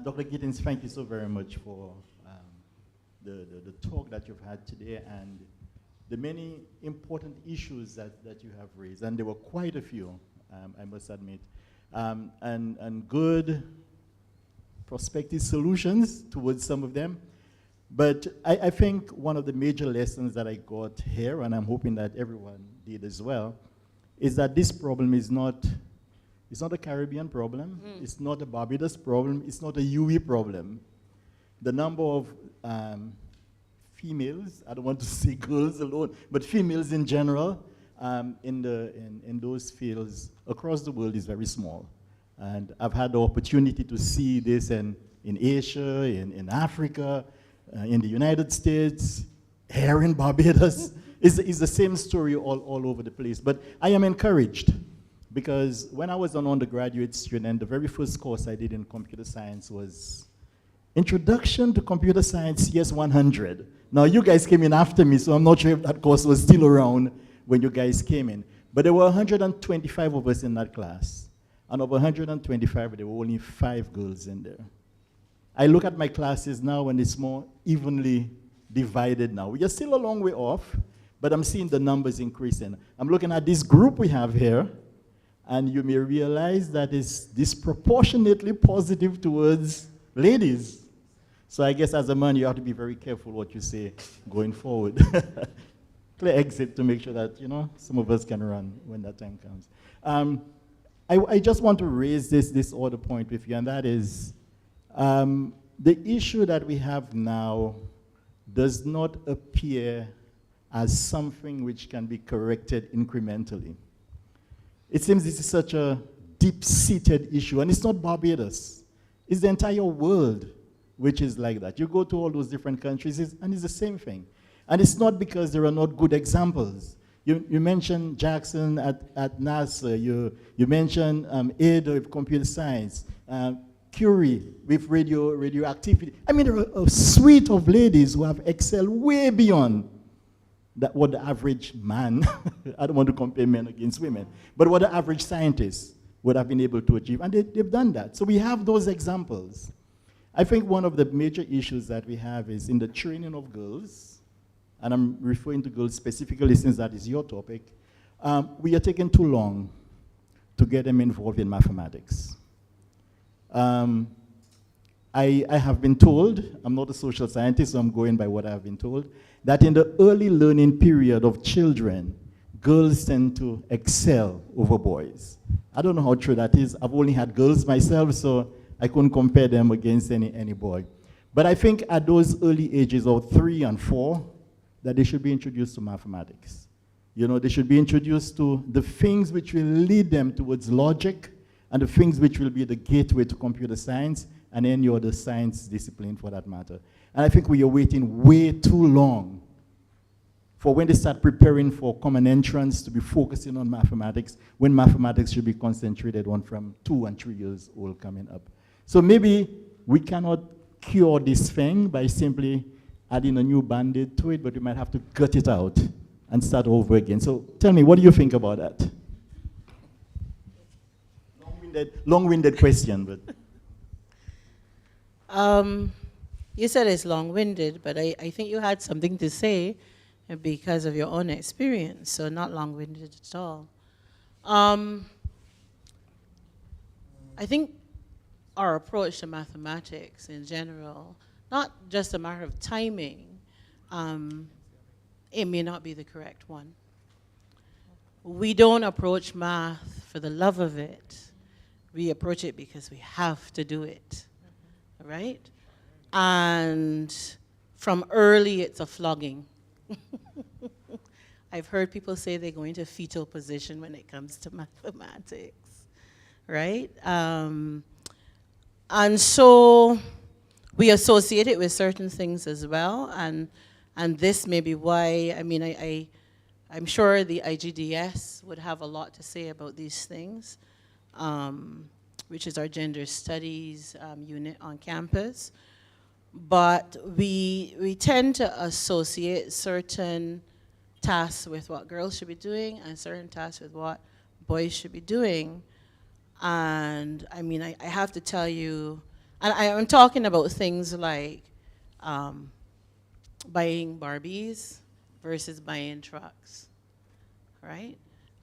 Dr. Gittens, thank you so very much for the talk that you've had today and the many important issues that you have raised. And there were quite a few, I must admit, and good prospective solutions towards some of them. But I think one of the major lessons that I got here, and I'm hoping that everyone did as well, is that this problem is not, it's not a Caribbean problem, it's not a Barbados problem, it's not a UE problem. The number of females, I don't want to say girls alone, but females in general, in those fields across the world is very small. And I've had the opportunity to see this in Asia, in Africa, in the United States, here in Barbados. It's the same story all over the place. But I am encouraged because when I was an undergraduate student, the very first course I did in computer science was Introduction to Computer Science CS 100. Now you guys came in after me, so I'm not sure if that course was still around when you guys came in. But there were 125 of us in that class. And of 125, there were only 5 girls in there. I look at my classes now and it's more evenly divided now. We are still a long way off, but I'm seeing the numbers increasing. I'm looking at this group we have here, and you may realize that it's disproportionately positive towards ladies. So I guess as a man, you have to be very careful what you say going forward. Clear exit to make sure that, you know, some of us can run when that time comes. I just want to raise this other point with you, and that is, the issue that we have now does not appear as something which can be corrected incrementally. It seems this is such a deep-seated issue, and it's not Barbados. It's the entire world which is like that. You go to all those different countries, and it's the same thing. And it's not because there are not good examples. You mentioned Jackson at NASA. You mentioned Ada with computer science. Curie with radioactivity. I mean, there are a suite of ladies who have excelled way beyond what the average man, I don't want to compare men against women, but what the average scientist would have been able to achieve, and they've done that. So we have those examples. I think one of the major issues that we have is in the training of girls, and I'm referring to girls specifically since that is your topic, we are taking too long to get them involved in mathematics. I have been told, I'm not a social scientist, so I'm going by what I've been told, that in the early learning period of children, girls tend to excel over boys. I don't know how true that is. I've only had girls myself, so I couldn't compare them against any boy. But I think at those early ages of 3 and 4, that they should be introduced to mathematics. You know, they should be introduced to the things which will lead them towards logic, and the things which will be the gateway to computer science, and any other science discipline for that matter. And I think we are waiting way too long for when they start preparing for common entrance to be focusing on mathematics, when mathematics should be concentrated on from 2 and 3 years old coming up. So maybe we cannot cure this thing by simply adding a new Band-Aid to it, but we might have to cut it out and start over again. So tell me, what do you think about that? Long-winded question, but. You said it's long-winded, but I think you had something to say because of your own experience, so not long-winded at all. I think our approach to mathematics in general, not just a matter of timing, it may not be the correct one. We don't approach math for the love of it. We approach it because we have to do it, right? And from early, it's a flogging. I've heard people say they go into fetal position when it comes to mathematics, right? And so we associate it with certain things as well, and this may be why, I mean, I'm sure the IGDS would have a lot to say about these things, which is our gender studies unit on campus. But we tend to associate certain tasks with what girls should be doing and certain tasks with what boys should be doing. And I mean, I have to tell you, and I'm talking about things like buying Barbies versus buying trucks, right?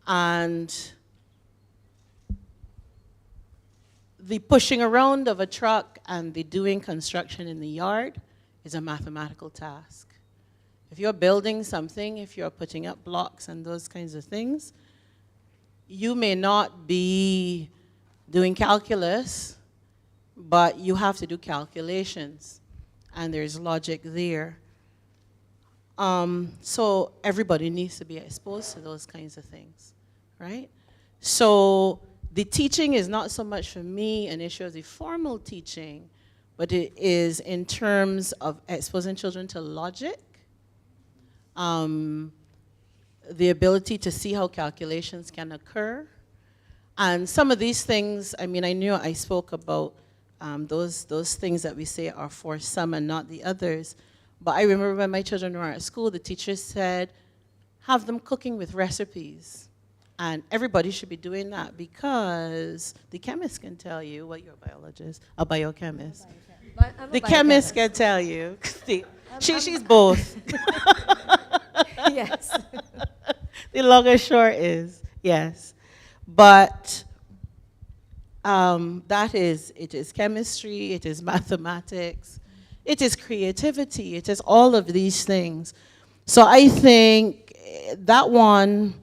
And the pushing around of a truck and the doing construction in the yard is a mathematical task. If you're building something, if you're putting up blocks and those kinds of things, you may not be doing calculus, but you have to do calculations, and there's logic there. So everybody needs to be exposed to those kinds of things, right? So the teaching is not so much for me an issue of the formal teaching, but it is in terms of exposing children to logic, the ability to see how calculations can occur. And some of these things, I mean, I knew I spoke about those things that we say are for some and not the others. But I remember when my children were at school, the teachers said, have them cooking with recipes. And everybody should be doing that because the chemist can tell you, well, you're a biologist, a biochemist. The chemist can tell you. She's both. Yes. The long and short is, yes. But it is chemistry, it is mathematics, it is creativity, it is all of these things. So I think that one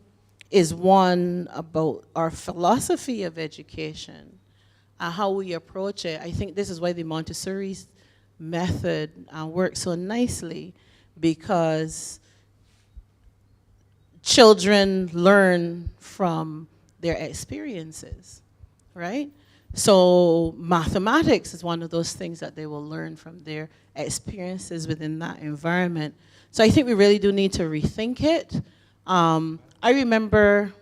is one about our philosophy of education and how we approach it. I think this is why the Montessori method works so nicely, because children learn from their experiences, right? So mathematics is one of those things that they will learn from their experiences within that environment. So I think we really do need to rethink it. I remember,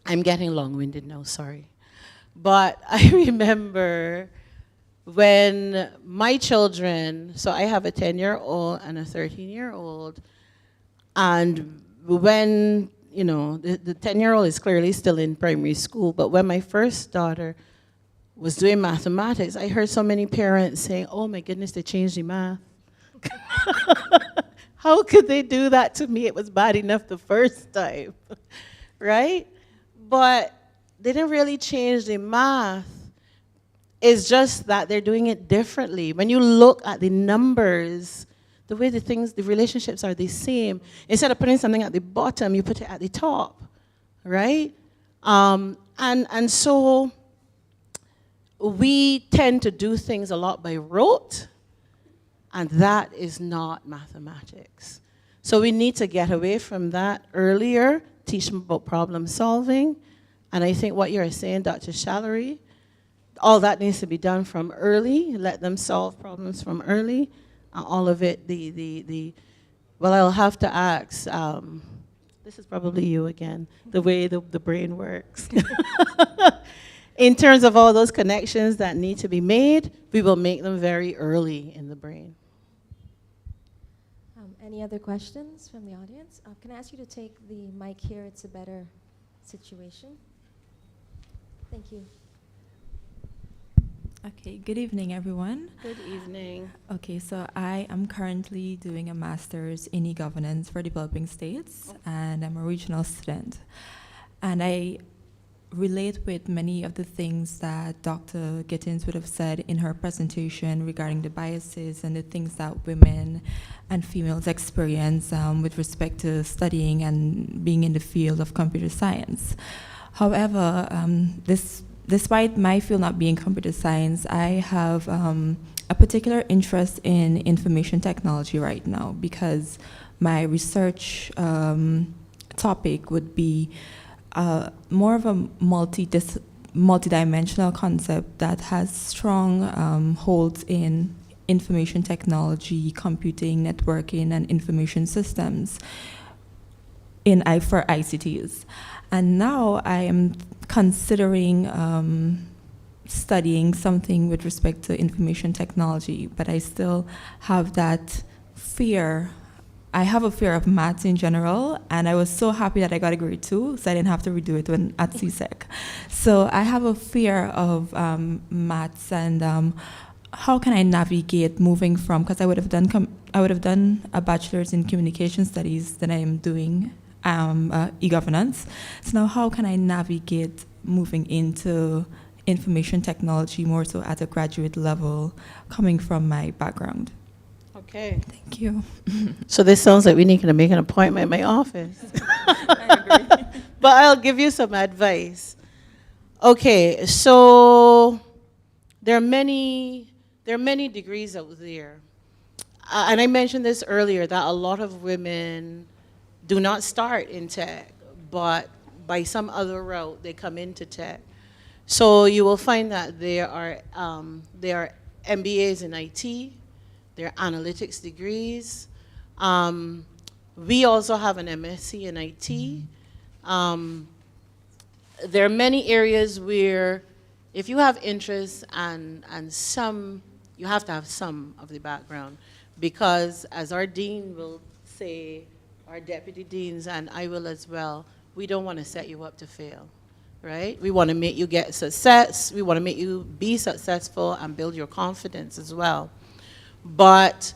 I'm getting long-winded now, sorry. But I remember when my children, so I have a 10-year-old and a 13-year-old, and when, you know, the 10-year-old is clearly still in primary school, but when my first daughter was doing mathematics, I heard so many parents saying, oh my goodness, they changed the math. How could they do that to me? It was bad enough the first time, right? But they didn't really change the math. It's just that they're doing it differently. When you look at the numbers, the way the relationships are the same. Instead of putting something at the bottom, you put it at the top, right? And so we tend to do things a lot by rote, and that is not mathematics. So we need to get away from that earlier, teach them about problem solving. And I think what you're saying, Dr. Shallery, all that needs to be done from early, let them solve problems from early. All of it, well, I'll have to ask, this is probably you again, the way the brain works. In terms of all those connections that need to be made, we will make them very early in the brain. Any other questions from the audience? Can I ask you to take the mic here? It's a better situation. Thank you. Okay, good evening, everyone. Good evening. Okay, so I am currently doing a master's in e-governance for developing states, and I'm a regional student. And I relate with many of the things that Dr. Gittens would have said in her presentation regarding the biases and the things that women and females experience with respect to studying and being in the field of computer science. However, despite my field not being computer science, I have a particular interest in information technology right now because my research topic would be more of a multidimensional concept that has strong holds in information technology, computing, networking, and information systems for ICTs. And now I am considering studying something with respect to information technology, but I still have that fear I have a fear of maths in general, and I was so happy that I got a grade 2, so I didn't have to redo it when at CSEC. So I have a fear of maths, and how can I navigate moving from, because I would have done a bachelor's in communication studies, then I am doing e-governance. So now how can I navigate moving into information technology more so at a graduate level, coming from my background? Okay. Thank you. So this sounds like we need to make an appointment in my office. I agree. But I'll give you some advice. Okay, so there are many degrees out there. And I mentioned this earlier, that a lot of women do not start in tech, but by some other route, they come into tech. So you will find that there are MBAs in IT, there are analytics degrees. We also have an MSc in IT. There are many areas where if you have interest and some, you have to have some of the background, because as our dean will say, our deputy deans, and I will as well, we don't want to set you up to fail, right? We want to make you get success. We want to make you be successful and build your confidence as well. But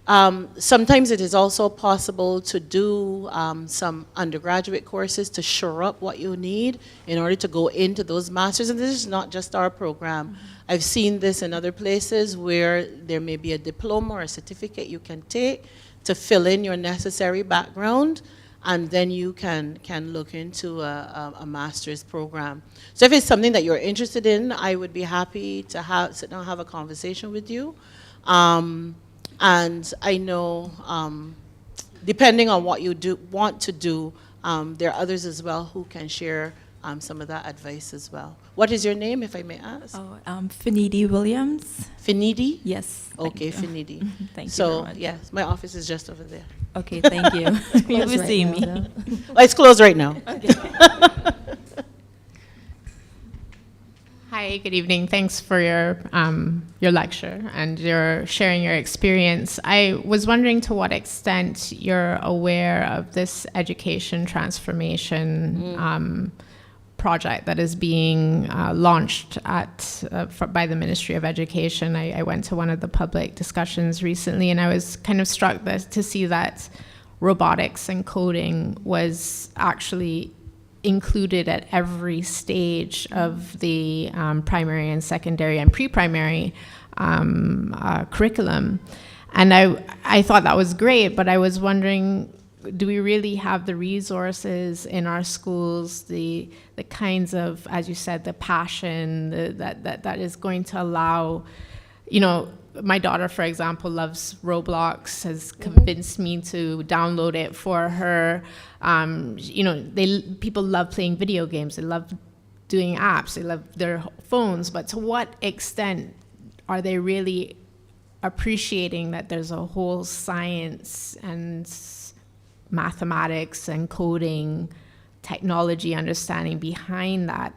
sometimes it is also possible to do some undergraduate courses to shore up what you need in order to go into those masters. And this is not just our program. I've seen this in other places where there may be a diploma or a certificate you can take to fill in your necessary background, and then you can look into a master's program. So if it's something that you're interested in, I would be happy to sit down and have a conversation with you. And I know, depending on what you want to do, there are others as well who can share some of that advice as well. What is your name, if I may ask? Oh, Finidi Williams. Finidi? Yes. Okay, thank you. Finidi. Thank you So, very much. yes, my office is just over there. Okay, thank you. You will see me. Well, it's closed right now. Hi, good evening. Thanks for your lecture and your sharing your experience. I was wondering to what extent you're aware of this education transformation project that is being launched by the Ministry of Education. I went to one of the public discussions recently, and I was kind of struck to see that robotics and coding was actually included at every stage of the primary and secondary and pre-primary curriculum. And I thought that was great, but I was wondering, do we really have the resources in our schools, the kinds of, as you said, the passion that is going to allow, my daughter, for example, loves Roblox, has convinced me to download it for her. People love playing video games. They love doing apps. They love their phones. But to what extent are they really appreciating that there's a whole science and mathematics and coding, technology understanding behind that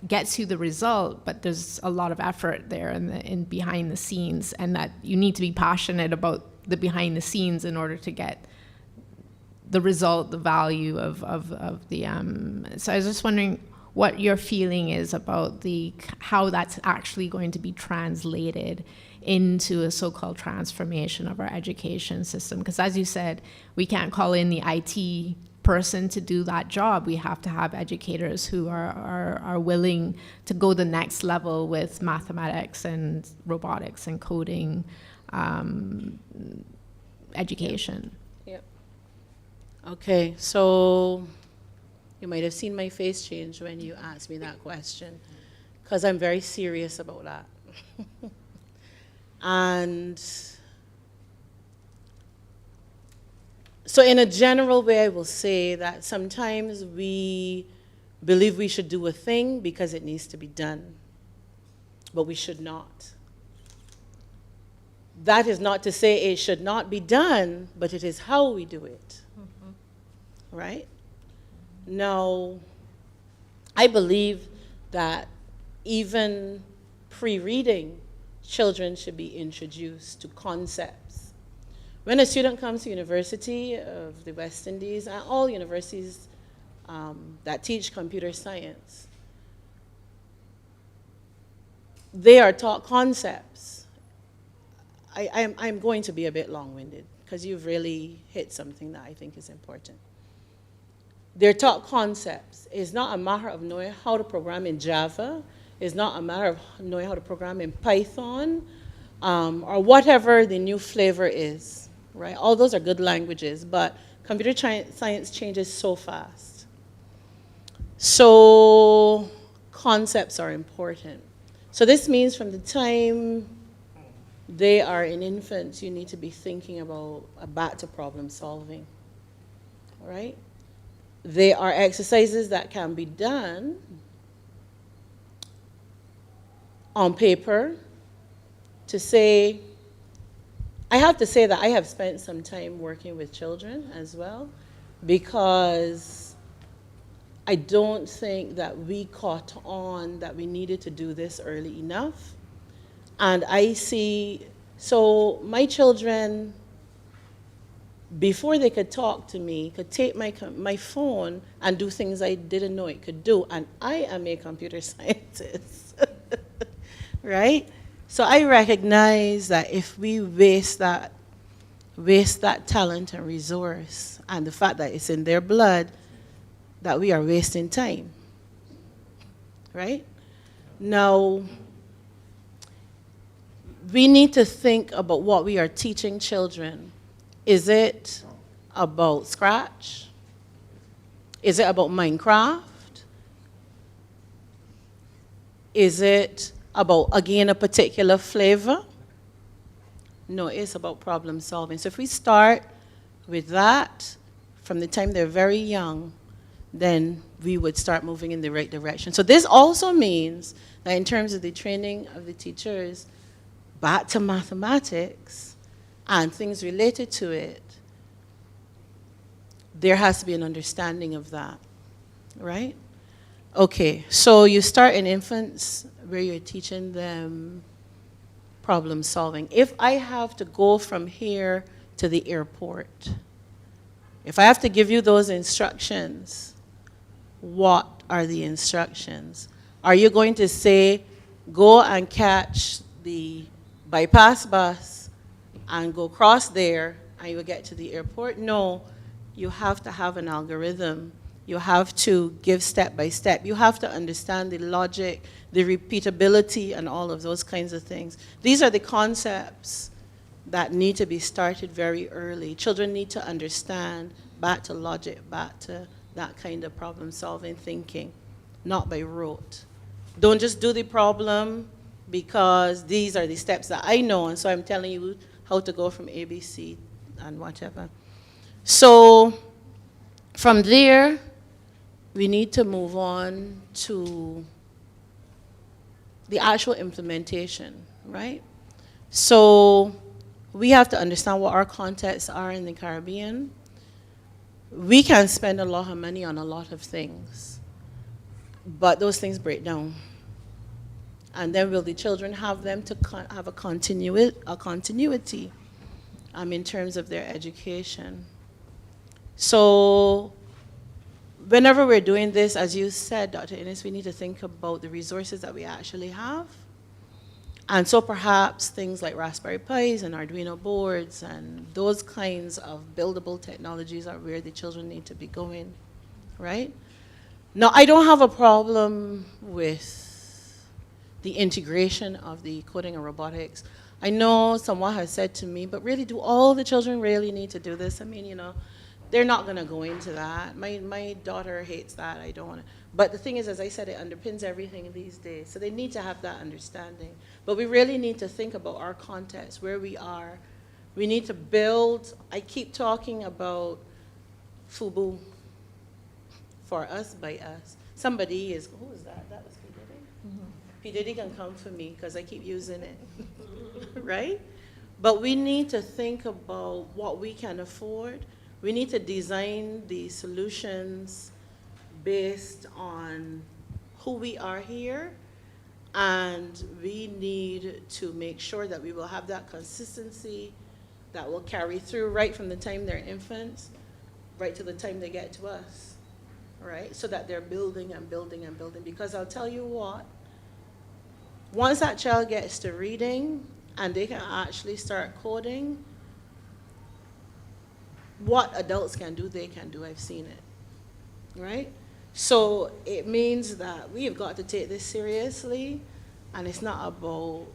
gets you the result, but there's a lot of effort there in behind the scenes, and that you need to be passionate about the behind the scenes in order to get the result, the value of the. So I was just wondering what your feeling is about how that's actually going to be translated into a so-called transformation of our education system. Because as you said, we can't call in the IT person to do that job. We have to have educators who are willing to go the next level with mathematics and robotics and coding education. Yep. Okay, so you might have seen my face change when you asked me that question, because I'm very serious about that. And so in a general way, I will say that sometimes we believe we should do a thing because it needs to be done, but we should not. That is not to say it should not be done, but it is how we do it, right? Now, I believe that even pre-reading, children should be introduced to concepts, When a student comes to University of the West Indies, and all universities that teach computer science, they are taught concepts. I'm going to be a bit long-winded because you've really hit something that I think is important. They're taught concepts. It's not a matter of knowing how to program in Java. It's not a matter of knowing how to program in Python or whatever the new flavor is, right? All those are good languages, but computer science changes so fast. So concepts are important. So this means from the time they are in infants, you need to be thinking about back to problem solving, right? There are exercises that can be done on paper to say, I have to say that I have spent some time working with children as well, because I don't think that we caught on that we needed to do this early enough. And I see, so my children, before they could talk to me, could take my phone and do things I didn't know it could do. And I am a computer scientist, right? So I recognize that if we waste that talent and resource, and the fact that it's in their blood, that we are wasting time, right? Now, we need to think about what we are teaching children. Is it about Scratch? Is it about Minecraft? Is it about, again, a particular flavor? No, it's about problem solving. So if we start with that from the time they're very young, then we would start moving in the right direction. So this also means that in terms of the training of the teachers, back to mathematics and things related to it, there has to be an understanding of that, right? Okay, so you start in infants where you're teaching them problem solving. If I have to go from here to the airport, if I have to give you those instructions, what are the instructions? Are you going to say, go and catch the bypass bus and go across there and you will get to the airport? No, you have to have an algorithm. You have to give step by step. You have to understand the logic, the repeatability, and all of those kinds of things. These are the concepts that need to be started very early. Children need to understand, back to logic, back to that kind of problem-solving thinking, not by rote. Don't just do the problem because these are the steps that I know, and so I'm telling you how to go from A, B, C, and whatever. So from there, we need to move on to the actual implementation, right? So we have to understand what our contexts are in the Caribbean. We can spend a lot of money on a lot of things, but those things break down. And then will the children have them to have a continuity in terms of their education? So whenever we're doing this, as you said, Dr. Innes, we need to think about the resources that we actually have. And so perhaps things like Raspberry Pis and Arduino boards and those kinds of buildable technologies are where the children need to be going, right? Now, I don't have a problem with the integration of the coding and robotics. I know someone has said to me, but really, do all the children really need to do this? I mean, you know, they're not going to go into that. My daughter hates that. I don't want to. But the thing is, as I said, it underpins everything these days. So they need to have that understanding. But we really need to think about our context, where we are. We need to build. I keep talking about FUBU, for us, by us. Somebody is, who is that? That was P. Diddy? Mm-hmm. P. Diddy can come for me because I keep using it, right? But we need to think about what we can afford. We need to design the solutions based on who we are here, and we need to make sure that we will have that consistency that will carry through right from the time they're infants, right to the time they get to us, right? So that they're building and building and building. Because I'll tell you what, once that child gets to reading and they can actually start coding, what adults can do, they can do. I've seen it, right? So it means that we've got to take this seriously, and it's not about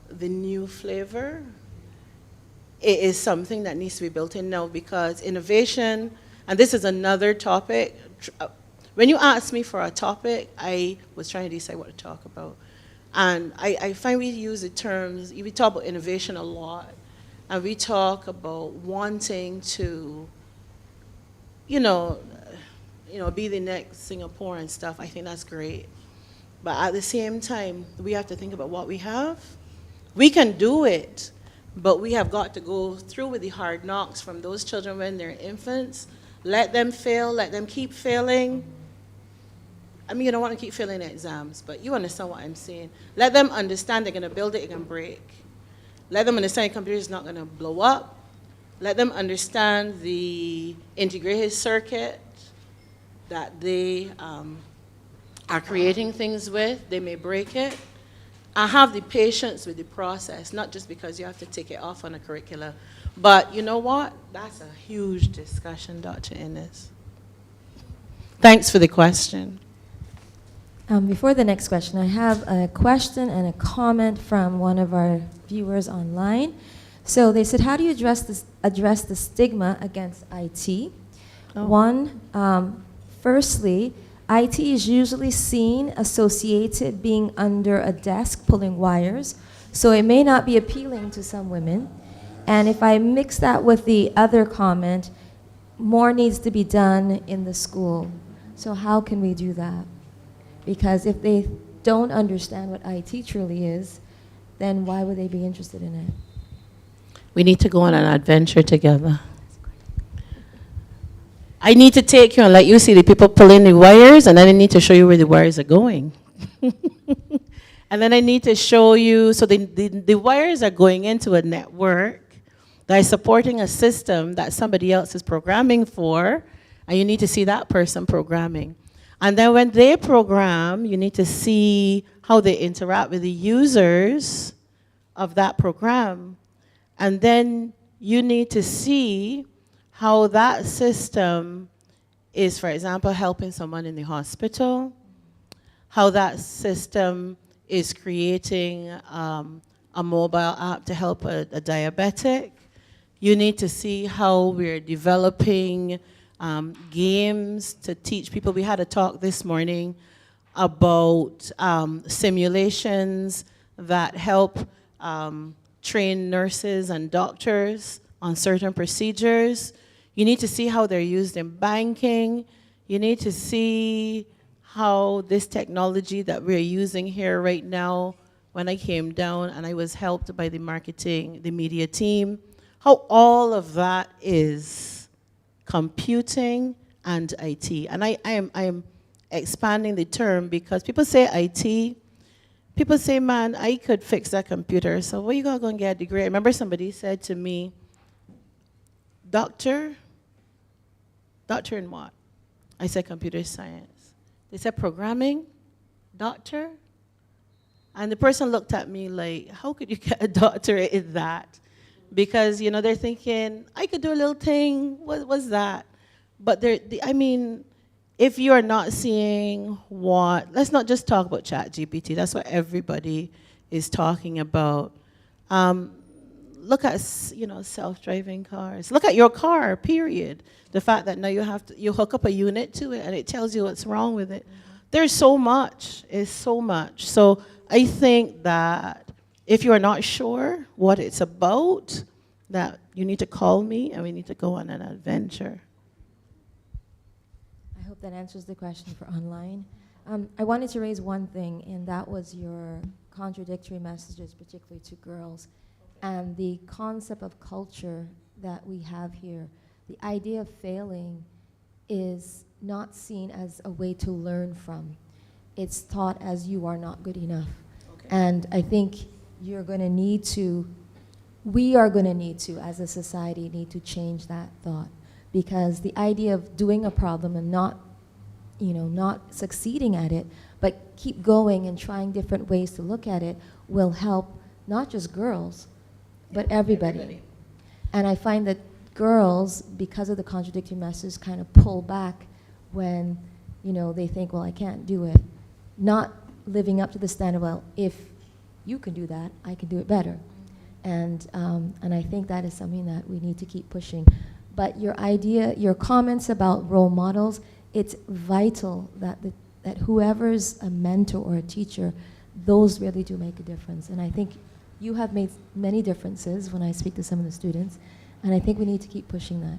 the new flavor. It is something that needs to be built in now, because innovation, and this is another topic. When you asked me for a topic, I was trying to decide what to talk about. And I find we use the terms, we talk about innovation a lot, and we talk about wanting to, you know, be the next Singapore and stuff. I think that's great. But at the same time, we have to think about what we have. We can do it, but we have got to go through with the hard knocks from those children when they're infants. Let them fail, let them keep failing. I mean, you don't want to keep failing exams, but you understand what I'm saying. Let them understand they're going to build it, it can break. Let them understand your computer is not going to blow up. Let them understand the integrated circuit that they are creating things with. They may break it. I have the patience with the process, not just because you have to take it off on a curricula. But you know what? That's a huge discussion, Dr. Innes. Thanks for the question. Before the next question, I have a question and a comment from one of our viewers online. So they said, how do you address the stigma against IT? Oh. One, firstly, IT is usually seen associated being under a desk pulling wires, so it may not be appealing to some women. And if I mix that with the other comment, more needs to be done in the school. So how can we do that? Because if they don't understand what IT truly is, then why would they be interested in it? We need to go on an adventure together. I need to take you and let you see the people pulling the wires, and then I need to show you where the wires are going. And then I need to show you, so the wires are going into a network that is supporting a system that somebody else is programming for, and you need to see that person programming. And then when they program, you need to see how they interact with the users of that program. And then you need to see how that system is, for example, helping someone in the hospital, how that system is creating a mobile app to help a diabetic. You need to see how we're developing games to teach people. We had a talk this morning about simulations that help train nurses and doctors on certain procedures. You need to see how they're used in banking. You need to see how this technology that we're using here right now, when I came down and I was helped by the marketing, the media team, how all of that is computing and IT. And I am expanding the term because people say IT, people say, man, I could fix that computer, so what you gotta go and get a degree? I remember somebody said to me, doctor in what? I said computer science. They said programming, doctor? And the person looked at me like, how could you get a doctorate in that? Because, you know, they're thinking, I could do a little thing, what was that? But I mean, if you're not seeing what, let's not just talk about ChatGPT, that's what everybody is talking about. Look at, you know, self-driving cars. Look at your car, period. The fact that now you hook up a unit to it and it tells you what's wrong with it. There's so much, it's so much. So I think that if you're not sure what it's about, that you need to call me and we need to go on an adventure. I hope that answers the question for online. I wanted to raise one thing, and that was your contradictory messages, particularly to girls, and the concept of culture that we have here. The idea of failing is not seen as a way to learn from. It's taught as you are not good enough. Okay. And I think you're going to need to we are going to need to, as a society, need to change that thought, because the idea of doing a problem and not, not succeeding at it, but keep going and trying different ways to look at it will help not just girls, but everybody. And I find that girls, because of the contradictory messages, kind of pull back when, they think, well, I can't do it. Not living up to the standard, well, if you can do that, I can do it better. And I think that is something that we need to keep pushing. But your comments about role models, it's vital that whoever's a mentor or a teacher, those really do make a difference. And I think you have made many differences when I speak to some of the students, and I think we need to keep pushing that.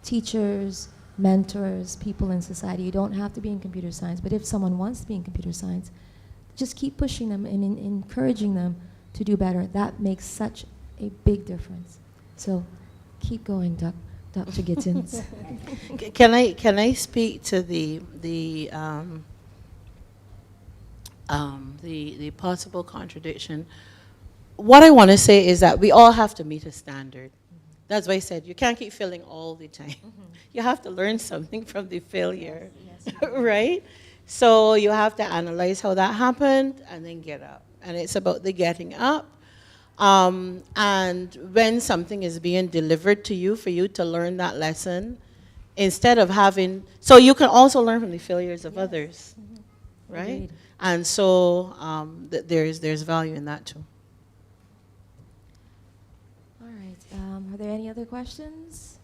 Teachers, mentors, people in society, you don't have to be in computer science, but if someone wants to be in computer science, just keep pushing them and encouraging them to do better. That makes such a big difference. So keep going, Dr. Gittens. Can I speak to the possible contradiction? What I want to say is that we all have to meet a standard. That's why I said you can't keep failing all the time. You have to learn something from the failure, right? So you have to analyze how that happened and then get up. And it's about the getting up. And when something is being delivered to you, for you to learn that lesson, instead of having, so you can also learn from the failures of others, right? Agreed. And so there's value in that too. All right. Are there any other questions?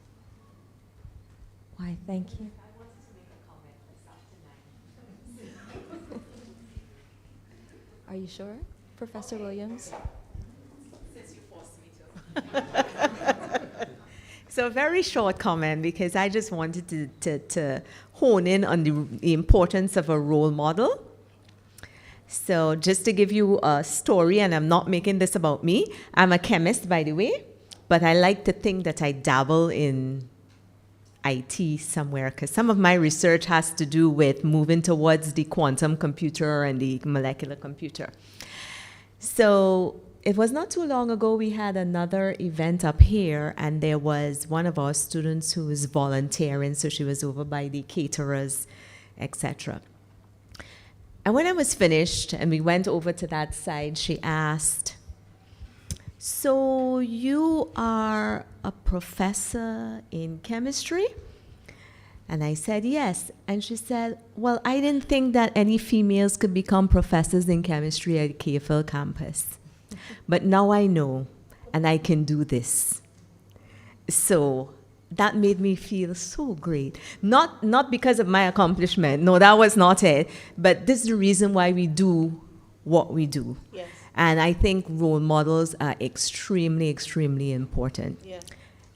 Why, thank you. I wanted to make a comment this afternoon. Are you sure, Professor Williams? Since you forced me to. So a very short comment, because I just wanted to hone in on the importance of a role model. So just to give you a story, and I'm not making this about me. I'm a chemist, by the way, but I like to think that I dabble in IT somewhere, because some of my research has to do with moving towards the quantum computer and the molecular computer. So it was not too long ago we had another event up here, and there was one of our students who was volunteering, so she was over by the caterers, etc. And when I was finished and we went over to that side, she asked, "So you are a professor in chemistry?" And I said, "Yes." And she said, "Well, I didn't think that any females could become professors in chemistry at KFL campus. But now I know, and I can do this." So that made me feel so great. Not because of my accomplishment. No, that was not it. But this is the reason why we do what we do. Yes. And I think role models are extremely, extremely important. Yeah.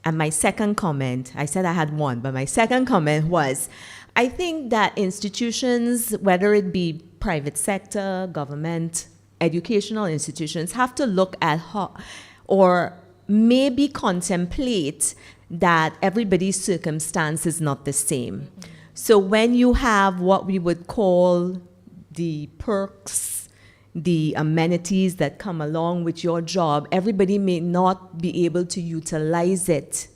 And my second comment, I said I had one, but my second comment was, I think that institutions, whether it be private sector, government, educational institutions, have to look at how, or maybe contemplate that everybody's circumstance is not the same. So when you have what we would call the perks, the amenities that come along with your job, everybody may not be able to utilize it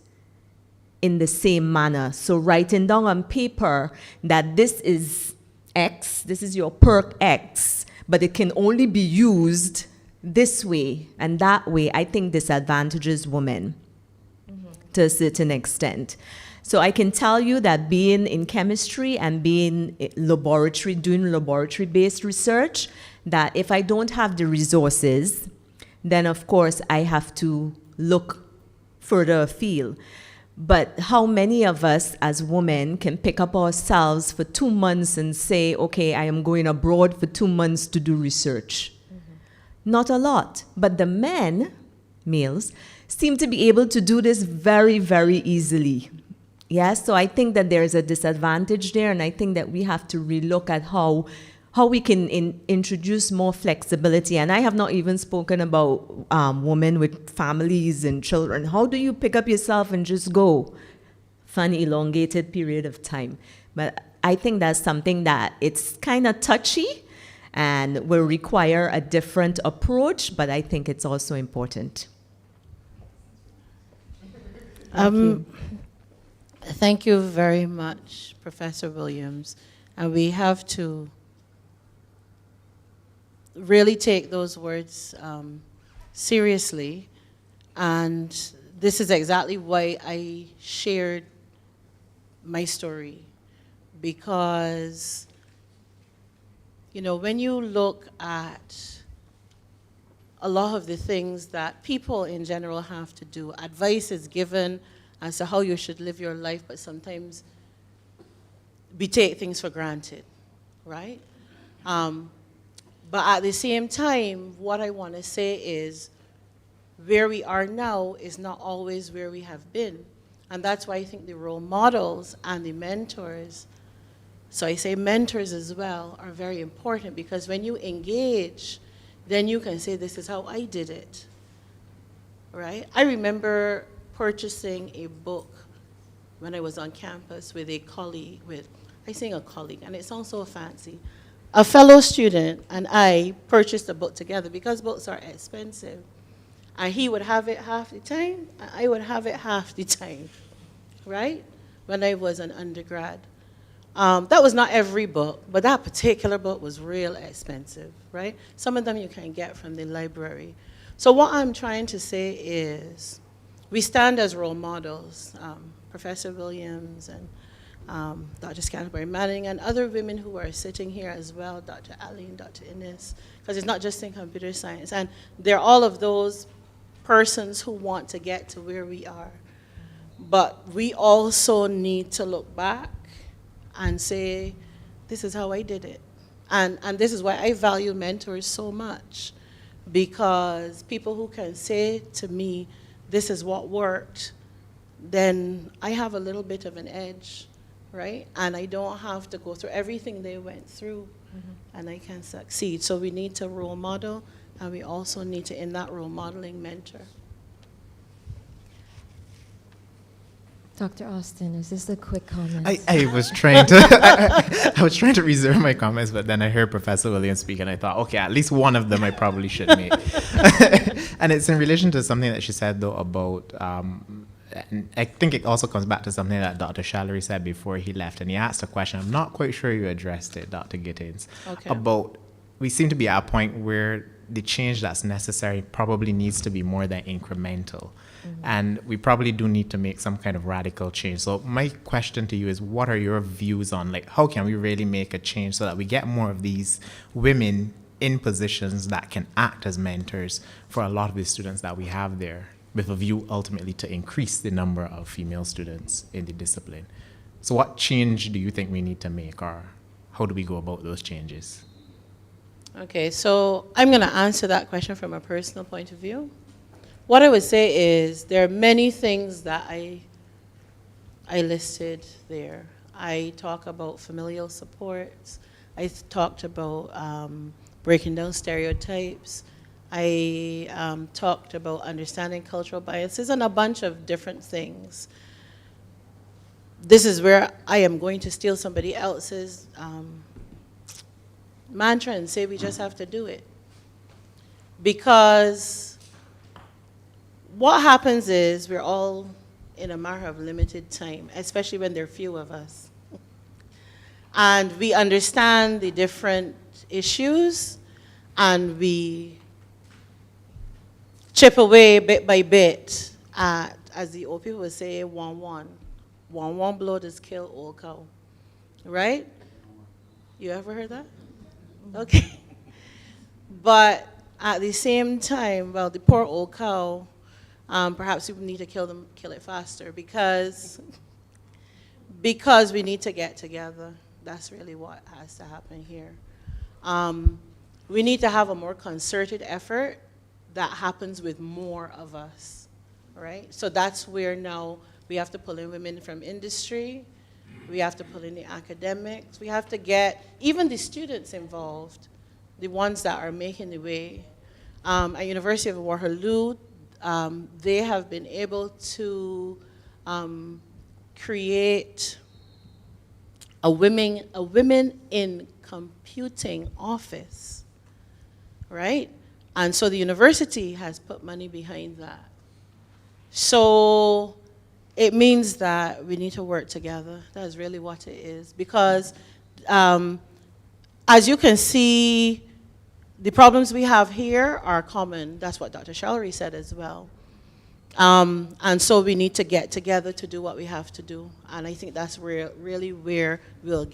in the same manner. So writing down on paper that this is X, this is your perk X, but it can only be used this way and that way, I think disadvantages women to a certain extent. So I can tell you that being in chemistry and being doing laboratory-based research, that if I don't have the resources, then of course I have to look further afield. But how many of us as women can pick up ourselves for 2 months and say, okay, I am going abroad for 2 months to do research? Not a lot. But the males, seem to be able to do this very, very easily. Yes, so I think that there is a disadvantage there, and I think that we have to relook at how we can introduce more flexibility. And I have not even spoken about women with families and children. How do you pick up yourself and just go for an elongated period of time? But I think that's something that it's kind of touchy and will require a different approach, but I think it's also important. Thank you. Thank you very much, Professor Williams. And we have to really take those words seriously. And this is exactly why I shared my story. Because, you know, when you look at a lot of the things that people in general have to do, advice is given as to how you should live your life, but sometimes we take things for granted, right? But at the same time, what I want to say is where we are now is not always where we have been. And that's why I think the role models and the mentors, so I say mentors as well, are very important, because when you engage, then you can say, this is how I did it, right? I remember purchasing a book when I was on campus with a colleague, I say a colleague, and it sounds so fancy. A fellow student and I purchased a book together because books are expensive. And he would have it half the time, and I would have it half the time, right? When I was an undergrad. That was not every book, but that particular book was real expensive, right? Some of them you can get from the library. So what I'm trying to say is, we stand as role models, Professor Williams and Dr. Scantlebury Manning and other women who are sitting here as well, Dr. Aline, Dr. Innes, because it's not just in computer science. And they're all of those persons who want to get to where we are. But we also need to look back and say, this is how I did it. And this is why I value mentors so much, because people who can say to me, this is what worked, then I have a little bit of an edge, right? And I don't have to go through everything they went through, and I can succeed. So we need to role model, and we also need to, in that role modeling, mentor. Dr. Austin, is this a quick comment? I was trying to I was trying to reserve my comments, but then I heard Professor Williams speak, and I thought, okay, at least one of them I probably should make. And it's in relation to something that she said, though, about, and I think it also comes back to something that Dr. Shallery said before he left, and he asked a question. I'm not quite sure you addressed it, Dr. Gittens, about we seem to be at a point where the change that's necessary probably needs to be more than incremental. And we probably do need to make some kind of radical change. So my question to you is, what are your views on, like, how can we really make a change so that we get more of these women in positions that can act as mentors for a lot of the students that we have there, with a view ultimately to increase the number of female students in the discipline? So what change do you think we need to make, or how do we go about those changes? Okay, so I'm going to answer that question from a personal point of view. What I would say is there are many things that I listed there. I talk about familial supports. I talked about breaking down stereotypes. I talked about understanding cultural biases and a bunch of different things. This is where I am going to steal somebody else's mantra and say we just have to do it. Because what happens is we're all in a matter of limited time, especially when there are few of us. And we understand the different issues, and we chip away bit by bit at, as the old people would say, one blow does kill old cow, right? You ever heard that? Okay. But at the same time, well, the poor old cow, perhaps we need to kill it faster, because we need to get together. That's really what has to happen here. We need to have a more concerted effort that happens with more of us, right? So that's where now we have to pull in women from industry. We have to pull in the academics. We have to get even the students involved, the ones that are making the way. At University of Waterloo, they have been able to create a women in computing office, right? And so the university has put money behind that. So it means that we need to work together. That's really what it is. Because as you can see, the problems we have here are common. That's what Dr. Shallery said as well. And so we need to get together to do what we have to do. And I think that's really where we'll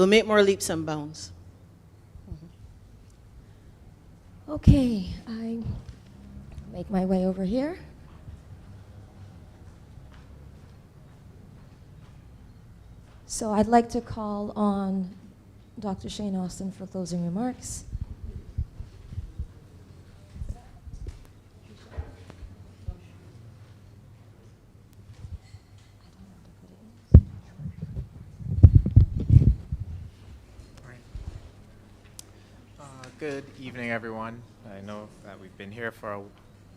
make more leaps and bounds. Okay, I make my way over here. So I'd like to call on Dr. Shane Austin for closing remarks. Good evening, everyone. I know that we've been here for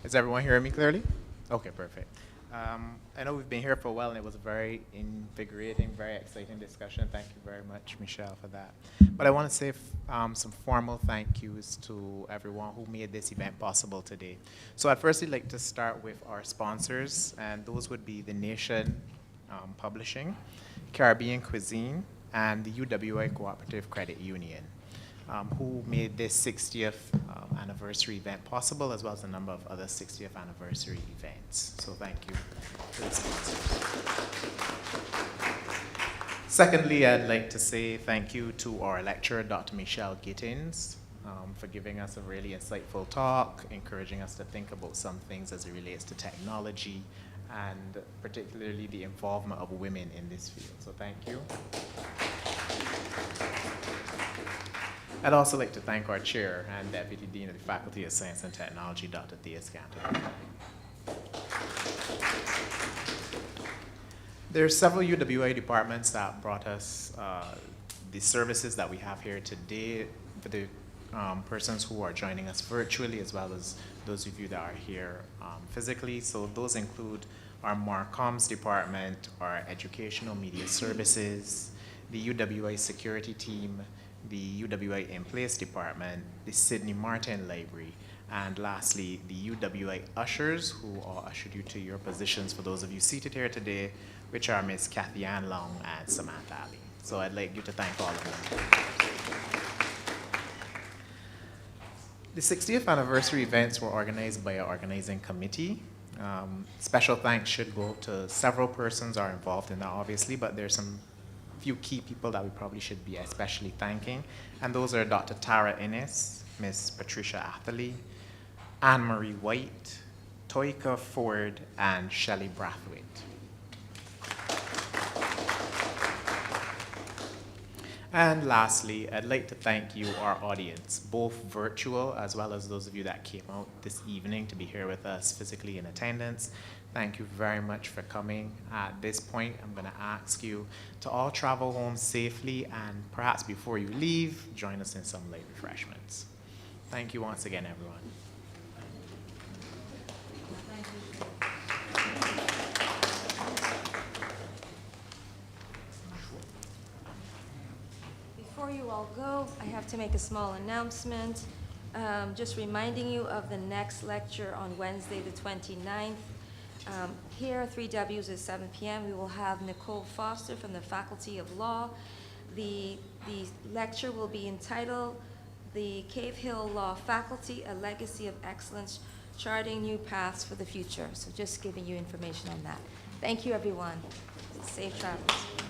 Is everyone hearing me clearly? Okay, perfect. I know we've been here for a while, and it was a very invigorating, very exciting discussion. Thank you very much, Mechelle, for that. But I want to say some formal thank yous to everyone who made this event possible today. So I'd firstly like to start with our sponsors, and those would be the Nation Publishing, Caribbean Cuisine, and the UWI Cooperative Credit Union, who made this 60th anniversary event possible, as well as a number of other 60th anniversary events. So thank you to the sponsors. Secondly, I'd like to say thank you to our lecturer, Dr. Mechelle Gittens, for giving us a really insightful talk, encouraging us to think about some things as it relates to technology, and particularly the involvement of women in this field. So thank you. I'd also like to thank our chair and Deputy Dean of the Faculty of Science and Technology, Dr. Thea Scanton. There are several UWI departments that brought us the services that we have here today for the persons who are joining us virtually, as well as those of you that are here physically. So those include our Marcoms department, our Educational Media Services, the UWI Security Team, the UWI In Place Department, the Sidney Martin Library, and lastly, the UWI Ushers, who all ushered you to your positions for those of you seated here today, which are Ms. Kathy Ann Long and Samantha Ali. So I'd like you to thank all of them. The 60th anniversary events were organized by our organizing committee. Special thanks should go to several persons are involved in that, obviously, but there's some few key people that we probably should be especially thanking, and those are Dr. Tara Innes, Ms. Patricia Atherley, Anne-Marie White, Toika Ford, and Shelley Brathwaite. And lastly, I'd like to thank you, our audience, both virtual as well as those of you that came out this evening to be here with us physically in attendance. Thank you very much for coming. At this point, I'm going to ask you to all travel home safely, and perhaps before you leave, join us in some light refreshments. Thank you once again, everyone. Before you all go, I have to make a small announcement. Just reminding you of the next lecture on Wednesday, the 29th. Here, 3Ws at 7 p.m., we will have Nicole Foster from the Faculty of Law. The lecture will be entitled, The Cave Hill Law Faculty, A Legacy of Excellence, Charting New Paths for the Future. So just giving you information on that. Thank you, everyone. Safe travels.